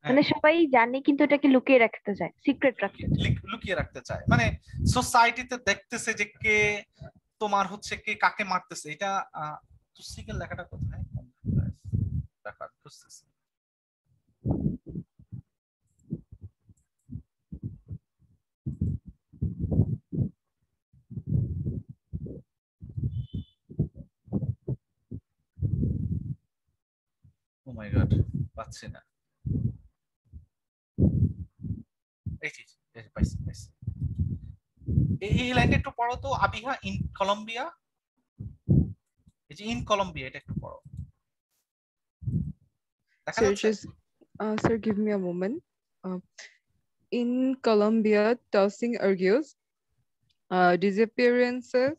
মানে সবাই জানে কিন্তু এটাকে লুকিয়ে রাখতে চায়, সিক্রেট রাখতে চায়। লুকিয়ে রাখতে চায়, মানে সোসাইটিতে দেখতেছে যে কে তোমার হচ্ছে কে কাকে মারতেছে। এটা তুসিকের লেখাটা কোথায়? দেখা খুঁজতেছি। ও মাই গড, পাচ্ছি না। এই পাইছি পাইছি। এই লাইনটা একটু পড়ো তো, আবিহা ইন কলম্বিয়া। এই যে ইন কলম্বিয়া, এটা একটু পড়ো। দেখা Sir, যাচ্ছে? sir, give me a moment. In Colombia, Towsing argues disappearances,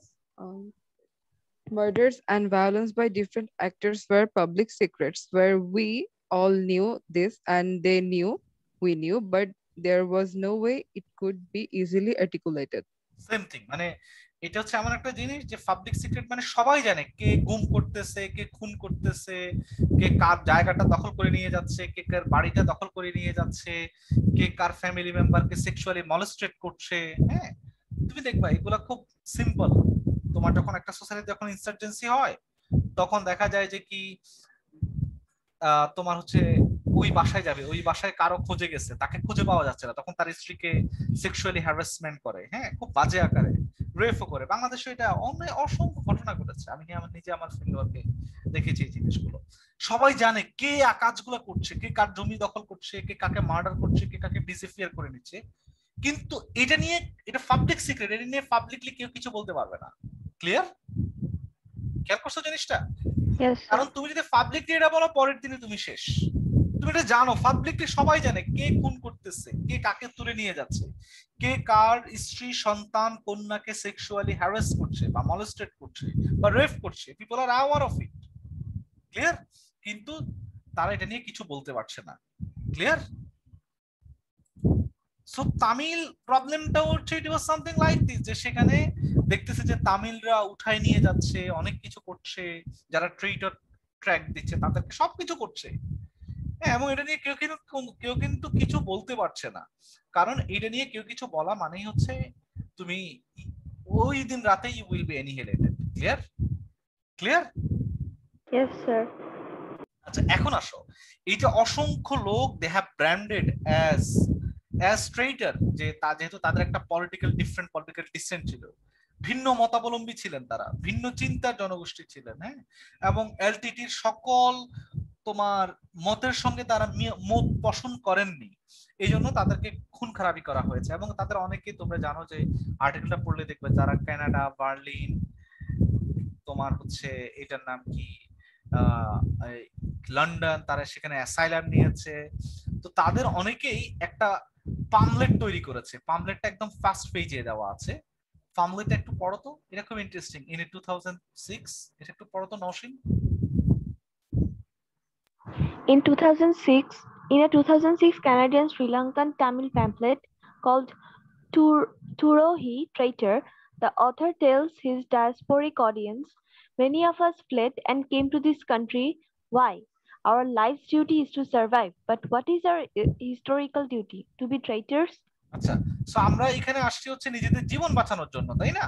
murders, and violence by different actors were public secrets, where we all knew this and they knew we knew, but there was no way it could be easily articulated. Same thing, মানে এটা হচ্ছে এমন একটা জিনিস যে public secret, মানে সবাই জানে কে গুম করতেছে, কে খুন করতেছে, কে কার জায়গাটা দখল করে নিয়ে যাচ্ছে, কে কার বাড়িটা দখল করে নিয়ে যাচ্ছে, কে কার ফ্যামিলি মেম্বারকে সেক্সুয়ালি মলেস্টেট করছে। হ্যাঁ, তুমি দেখবা এগুলা খুব সিম্পল। তোমার যখন একটা সোসাইটি যখন ইনসার্জেন্সি হয়, তখন দেখা যায় যে কি তোমার হচ্ছে ওই বাসায় যাবে, ওই বাসায় কারো খোঁজে গেছে, তাকে খুঁজে পাওয়া যাচ্ছে না, তখন তার স্ত্রীকে সেক্সুয়ালি হ্যারাসমেন্ট করে, হ্যাঁ, খুব বাজে আকারে রেফও করে। বাংলাদেশে এটা অনেক অসংখ্য ঘটনা ঘটেছে। আমি নিজে আমার ফিল্ড ওয়ার্কে দেখেছি এই জিনিসগুলো। সবাই জানে কে কাজগুলো করছে, কে কার জমি দখল করছে, কে কাকে মার্ডার করছে, কে কাকে ডিসঅ্যাপিয়ার করে নিচ্ছে, কিন্তু এটা নিয়ে, এটা পাবলিক সিক্রেট, এটা নিয়ে পাবলিকলি কেউ কিছু বলতে পারবে না। ক্লিয়ার? খেয়াল করছো জিনিসটা? কারণ তুমি যদি পাবলিকলি এটা বলো, পরের দিনে তুমি শেষ। তুমি এটা জানো, পাবলিকলি সবাই জানে কে খুন করতেছে, কে কাকে তুলে নিয়ে যাচ্ছে, কে কার স্ত্রী সন্তান কন্যাকে সেক্সুয়ালি হ্যারাস করছে বা মলেস্টেট করছে বা রেপ করছে। People R aware of it. Clear? কিন্তু তারা এটা নিয়ে কিছু বলতে পারছে না। ক্লিয়ার? সো তামিল প্রবলেমটা হচ্ছে ইট ওয়াজ সামথিং লাইক দিস, যে সেখানে দেখতেছে যে তামিলরা উঠাই নিয়ে যাচ্ছে, অনেক কিছু করছে, যারা ট্রেটার ট্র্যাক দিচ্ছে তাদেরকে সবকিছু করছে। হ্যাঁ, এবং এটা নিয়ে কেউ কিন্তু কিছু বলতে পারছে না, কারণ এটা নিয়ে কেউ কিছু বলা মানেই হচ্ছে তুমি ওই দিন রাতে you will be annihilated. Clear? Clear? Yes, sir. আচ্ছা, এখন আসো, এই যে অসংখ্য লোক they have branded as traitor, যে যেহেতু তাদের একটা ডিফারেন্ট পলিটিক্যাল ডিসেন্ট ছিল, ভিন্ন মতাবলম্বী ছিলেন, তারা ভিন্ন চিন্তার জনগোষ্ঠী ছিলেন। হ্যাঁ, এবং এলটিটির সকল তোমার মতের সঙ্গে তারা মত পোষণ করেননি, এই জন্য তাদেরকে খুন খারাপি করা হয়েছে। এবং তাদের অনেকে, তোমরা জানো যে আর্টিকেলটা পড়লে দেখবে, যারা কানাডা, বার্লিন, তোমার হচ্ছে এটার নাম কি, লন্ডন, তারা সেখানে অ্যাসাইলাম নিয়েছে। তো তাদের অনেকেই একটা পামলেট তৈরি করেছে। পামলেটটা একদম ফার্স্ট পেজে দেওয়া আছে। পামলেটটা একটু পড়ো তো, এটা খুব ইন্টারেস্টিং। ইন 2006, এটা একটু পড়ো তো Nowshin. In 2006, in a 2006 Canadian Sri Lankan Tamil pamphlet called Turohi Traitor, the author tells his diasporic audience, "Many of us fled and came to this country. Why? Our life's duty is to survive, but what is our historical duty? To be traitors? আচ্ছা, so আমরা এখানে আসছি হচ্ছে নিজেদের জীবন বাঁচানোর জন্য, তাই না?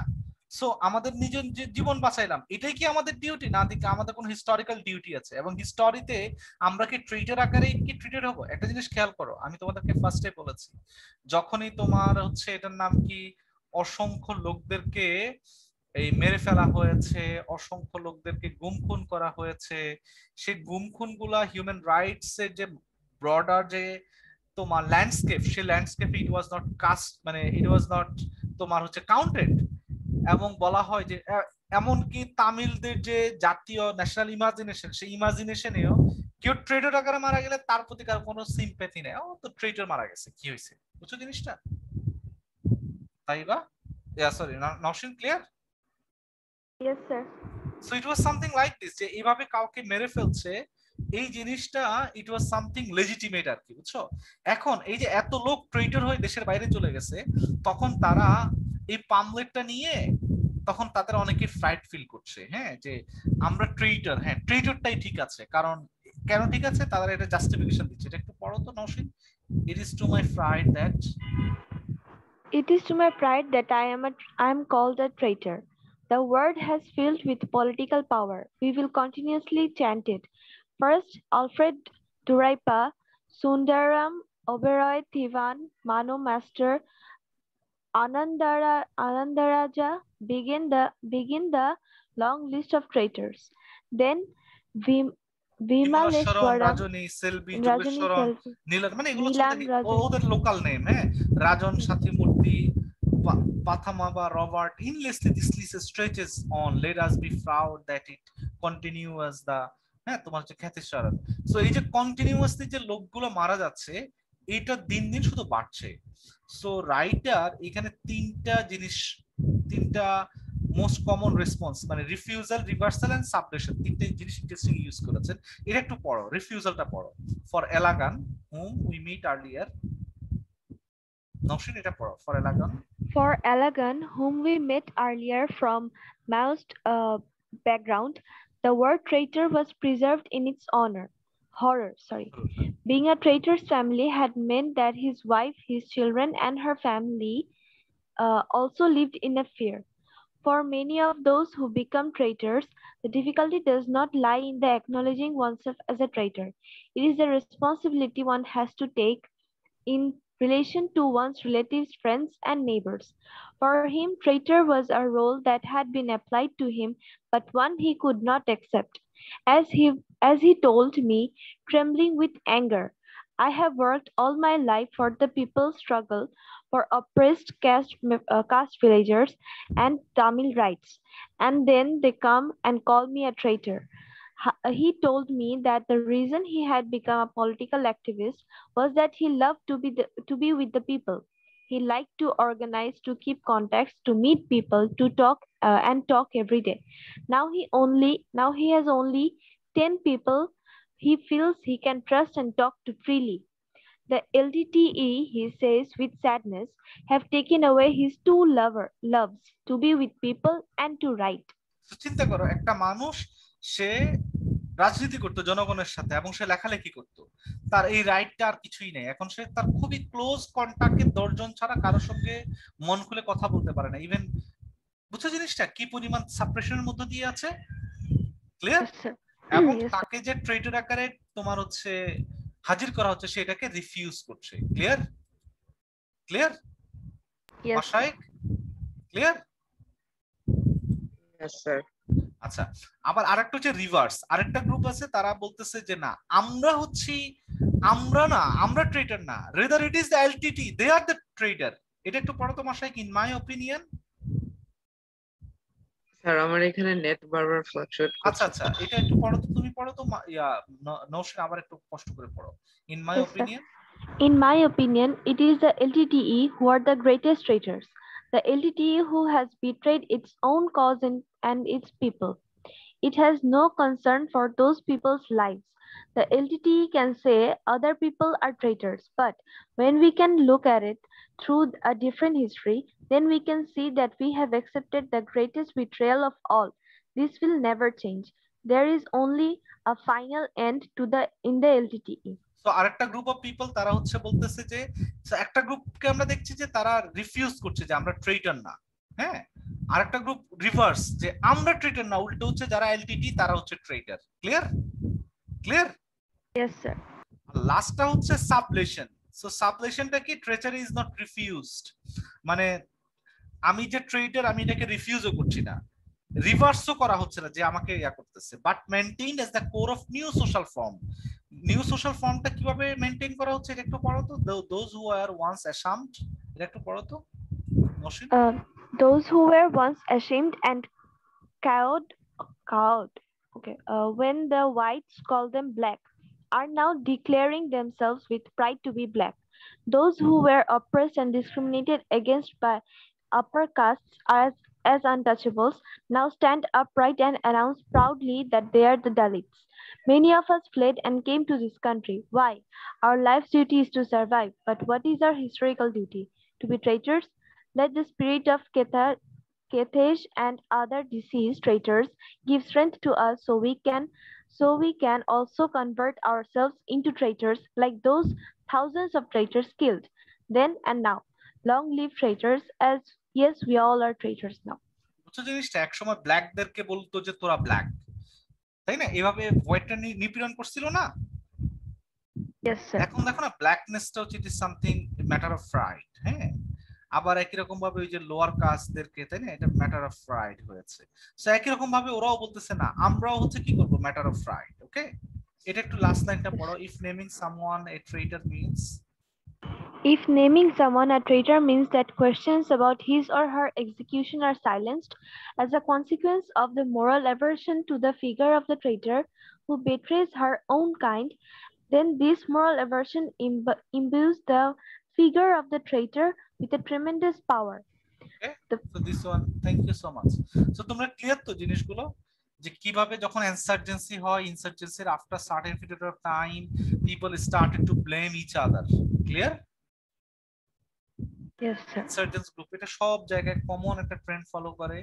সো আমাদের নিজের যে জীবন বাঁচাইলাম, এটাই কি আমাদের ডিউটি, না দিকে আমাদের কোনো হিস্টোরিক্যাল ডিউটি আছে? এবং হিস্টোরিতে আমরা কি ট্রিটের আকারে কি ট্রিটেড হবো? একটা জিনিস খেয়াল করো, আমি তোমাদেরকে ফার্স্টে বলেছি, যখনই তোমার হচ্ছে এটার নাম কি, অসংখ্য লোকদেরকে এই মেরে ফেলা হয়েছে, অসংখ্য লোকদেরকে গুম খুন করা হয়েছে, সেই গুম খুন গুলা হিউম্যান রাইটস এর যে ব্রডার যে তোমার ল্যান্ডস্কেপ, সেই ল্যান্ডস্কেপে ইট ওয়াজ নট কাস্ট, মানে ইট ওয়াজ নট তোমার হচ্ছে কাউন্টেড। এবং বলা হয় যে এমনকি তামিলদের যে জাতীয় ন্যাশনাল ইমাজিনেশন, সেই ইমাজিনেশনেও কেউ ট্রেডার আকারে মারা গেলে তার প্রতি কার কোনো সিম্প্যাথি নেই, ও তো ট্রেডার মারা গেছে, কি হয়েছে, বুঝছো জিনিসটা? তাই বা? Sorry, Nowshin, clear? Yes, sir. So it was something like this, যে এইভাবে কাউকে মেরে ফেলছে, এই জিনিসটা ইট ওয়াজ সামথিং লেজিটিমেট আর কি, বুঝছো? এখন এই যে এত লোক ট্রেটার হয়ে দেশের বাইরে চলে গেছে, তখন তারা এই পামলেটটা নিয়ে তখন তাদের অনেকে ফ্রাইড ফিল করছে, হ্যাঁ, যে আমরা ট্রেটার, হ্যাঁ ট্রেটারটাই ঠিক আছে, কারণ কেন ঠিক আছে তারা এটা জাস্টিফিকেশন দিচ্ছে। এটা একটু পড়ো তো Nowshin. It is to my pride that, It is to my pride that I am called a traitor. The word has filled with political power. We will continuously chant it. First, Alfred Duraipa, Sundaram Oberoi Thivan, Mano Master, Anandaraja begin the long list of traitors. Then Vim, বিমলেশ্বরম, Vimaleshwaram, রাজনী, সেলবি, Rajani যোগেশ্বরম, Selvi, নীলান, মানে এগুলো হচ্ছে Nilan ওদের Rajani. ওদের local name, হ্যাঁ, রাজন, সাথী মূর্তি, পাথামা বা Robert, endlessly this list stretches on, let us be proud that it continues the, হ্যাঁ তোমার হচ্ছে খ্যাতিস্বরণ। সো এই যে কন্টিনিউয়াসলি যে লোকগুলো মারা যাচ্ছে, এটা দিন দিন শুধু বাড়ছে। সো রাইটার এখানে তিনটা মোস্ট কমন রেসপন্স, মানে রিফিউজাল, রিভার্সাল এন্ড সাবলেশন, তিনটে জিনিস ইন্টারেস্টিং ইউজ করেছেন। এটা একটু পড়ো, রিফিউজালটা পড়ো। For Alagan whom we meet earlier, Nowshin এটা পড়ো, for Alagan. For Alagan, whom we met earlier from Maoist background, the word traitor was preserved in its horror. Being a traitor's family had meant that his wife, his children, and her family also lived in a fear. For many of those who become traitors, the difficulty does not lie in the acknowledging oneself as a traitor. It is the responsibility one has to take in relation to one's relatives, friends, and neighbors. For him, traitor was a role that had been applied to him, but one he could not accept. As he told me, trembling with anger, I have worked all my life for the people's struggle for oppressed caste villagers and Tamil rights, and then they come and call me a traitor. He told me that the reason he had become a political activist was that he loved to be with the people. He liked to organize, to keep contacts, to meet people, to talk and talk every day. Now he has only 10 people he feels he can trust and talk to freely. The LTTE, he says with sadness, have taken away his two loves, to be with people and to write. চিন্তা করো, একটা মানুষ, সে রাজনীতি করতো জনগণের সাথে এবং সে লেখালেখি করতো, তার এই রাইটটা আর কিছুই নেই। এখন সে তার খুবই ক্লোজ কন্টাক্টে 10 জন ছাড়া কারোর সঙ্গে মন খুলে কথা বলতে পারে না। ইভেন, বুঝছো জিনিসটা কি পরিমাণ সাপ্রেশনের মধ্যে দিয়ে আছে? ক্লিয়ার? Yes, sir. এবং Yes, sir. তাকে যে ট্রেটার আকারে তোমার হচ্ছে হাজির করা হচ্ছে, সেটাকে রিফিউজ করছে। Clear? Clear Yes, sir. Mashayekh? Clear? Yes, sir. আচ্ছা, আবার আরেকটা হচ্ছে রিভার্স, আরেকটা গ্রুপ আছে, তারা বলতেছে যে না, আমরা ট্রেডার না, rather it is the LTTE, they are the trader. এটা একটু পড়ো তো Mashayekh, in my opinion. Sir আমার এখানে নেট বারবার ফ্লাকচুয়েট আচ্ছা করছে। আচ্ছা, এটা একটু পড়ো তো, তুমি পড়ো তো নওশিন, আবার একটু কষ্ট করে পড়ো। In my Yes, sir. Opinion. In my opinion, it is the LTTE who are the greatest traitors. The LTTE who has betrayed its own cause and its people. It has no concern for those people's lives. The LTTE can say other people are traitors, but when we can look at it through a different history, then we can see that we have accepted the greatest betrayal of all. This will never change. There is only a final end to the in the LTTE. তো আরেকটা group of people তারা হচ্ছে বলতেছে যে so একটা গ্রুপকে আমরা দেখছি যে তারা রিফিউজ করছে যে আমরা ট্রেইটর না, হ্যাঁ। আরেকটা গ্রুপ রিভার্স যে আমরা ট্রেইটর না, উল্টো হচ্ছে যারা এলটিটি তারা হচ্ছে traitor. Clear? Clear? Yes, sir. লাস্টটা হচ্ছে সাবলেশন। সো সাবলেশনটা কি? ট্রেচারি ইজ নট রিফিউজড, মানে আমি যে ট্রেইটর আমি এটাকে রিফিউজও করছি না, রিভার্সও করা হচ্ছে না যে আমাকে ইয়া করতেছে, but maintained as the core of new social form. New social ফর্মটা কিভাবে মেইনটেইন করা হচ্ছে এটা একটু পড়ো তো। দোজ হু আর ওয়ান্স অ্যাসামড, এটা একটু পড়ো তো Nasin. Those who were once ashamed and cowed, okay, when the whites called them black, are now declaring themselves with pride to be black. Those who were oppressed and discriminated against by upper castes as untouchables now stand upright and announce proudly that they are the Dalits. Many of us fled and came to this country. Why? Our life's duty is to survive. But what is our historical duty? To be traitors? Let the spirit of Carthage and other deceased traitors give strength to us so we can also convert ourselves into traitors like those thousands of traitors killed then and now. Long live traitors, as yes, we all are traitors now. বুঝছো জিনিসটা? একসময় ব্ল্যাকদেরকে বলতো যে তোরা black, তাই না? এভাবে হোয়াইটটা নিপীড়ন করছিল না? Yes, sir. এখন দেখো না ব্ল্যাকনেসটা হচ্ছে ইট is something matter of pride, হ্যাঁ। আবার একই রকম ভাবে ওই যে লোয়ার কাস্টদেরকে, তাই না, এটা ম্যাটার অফ প্রাইড হয়েছে। সো একই রকম ভাবে ওরাও বলতেছে না আমরাও হচ্ছে কি করব, ম্যাটার অফ প্রাইড। ওকে, এটা একটু লাস্ট লাইনটা পড়ো। If naming someone A traitor means, If naming someone a traitor means that questions about his or her execution are silenced as a consequence of the moral aversion to the figure of the traitor who betrays her own kind, then this moral aversion imbues the figure of the traitor with a tremendous power. Okay, so this one, thank you so much. So তোমরা clear তো জিনিসগুলো, যে কিভাবে যখন insurgency হয়, ইনসার্জেন্সির after certain period of time people started to blame each other. Clear? Yes, sir. Insurgence group এটা সব জায়গায় কমন একটা ট্রেন্ড ফলো করে,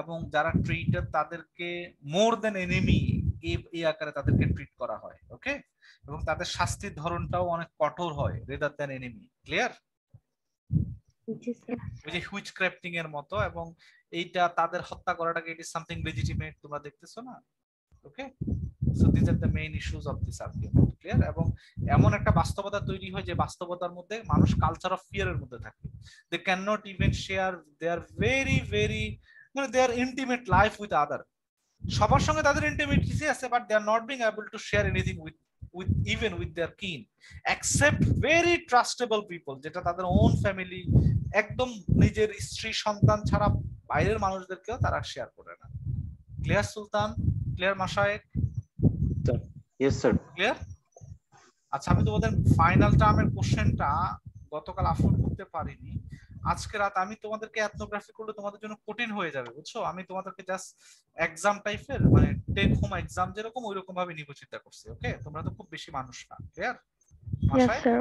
এবং যারা ট্রেইটর তাদেরকে মোর দেন এনিমি এই আকারে তাদেরকে ট্রিট করা হয়। ওকে, এবং তাদের শাস্তির ধরনটাও অনেক কঠোর হয় রেদার দেন এনিমি। ক্লিয়ার? ওই যে হুইচ ক্রাফটিং এর মতো, এবং এইটা তাদের হত্যা করাটাকে ইট ইজ সামথিং লেজিটিমেট, তোমরা দেখতেছো না? Okay, so this are the main issues of this argument. Clear? এবং এমন একটা বাস্তবতা তৈরি হয় যে বাস্তবতার মধ্যে মানুষ কালচার অফ ফিয়ারের মধ্যে থাকে। They can not even share their very মানে their intimate life with other. সবার সঙ্গে তাদের ইন্টিমেসি আছে, but they are not being able to share anything with even with their kin, except very trustable people, যেটা তাদের on family, একদম নিজের স্ত্রী সন্তান ছাড়া বাইরের মানুষদেরকেও তারা শেয়ার করে না। Clear Sultan? Clear Mashayekh? Yes sir. Clear? আচ্ছা, আমি তোমাদের ফাইনাল টার্মের কোশ্চেনটা গতকাল আপলোড করতে পারিনি, আজকে রাত আমি তোমাদেরকে এথনোগ্রাফি করলে তোমাদের জন্য কঠিন হয়ে যাবে, বুঝছো? আমি তোমাদেরকে জাস্ট এক্সাম টাইপের, মানে টেক হোম এক্সাম যেরকম ওই রকম ভাবে নিব চিন্তা করছি। ওকে, তোমরা তো খুব বেশি মানুষ না। ক্লিয়ার? Yes, sir.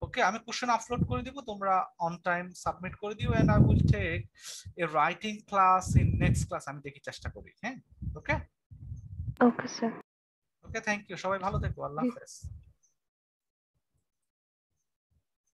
ওকে, আমি কোশ্চেন আপলোড করে দিব, তোমরা অন টাইম সাবমিট করে দিও, and I will take a writing class in next class. আমি দেখি চেষ্টা করি। হ্যাঁ, okay Okay, sir. Okay, thank you, সবাই ভালো থেকো, আল্লাহ হাফেজ।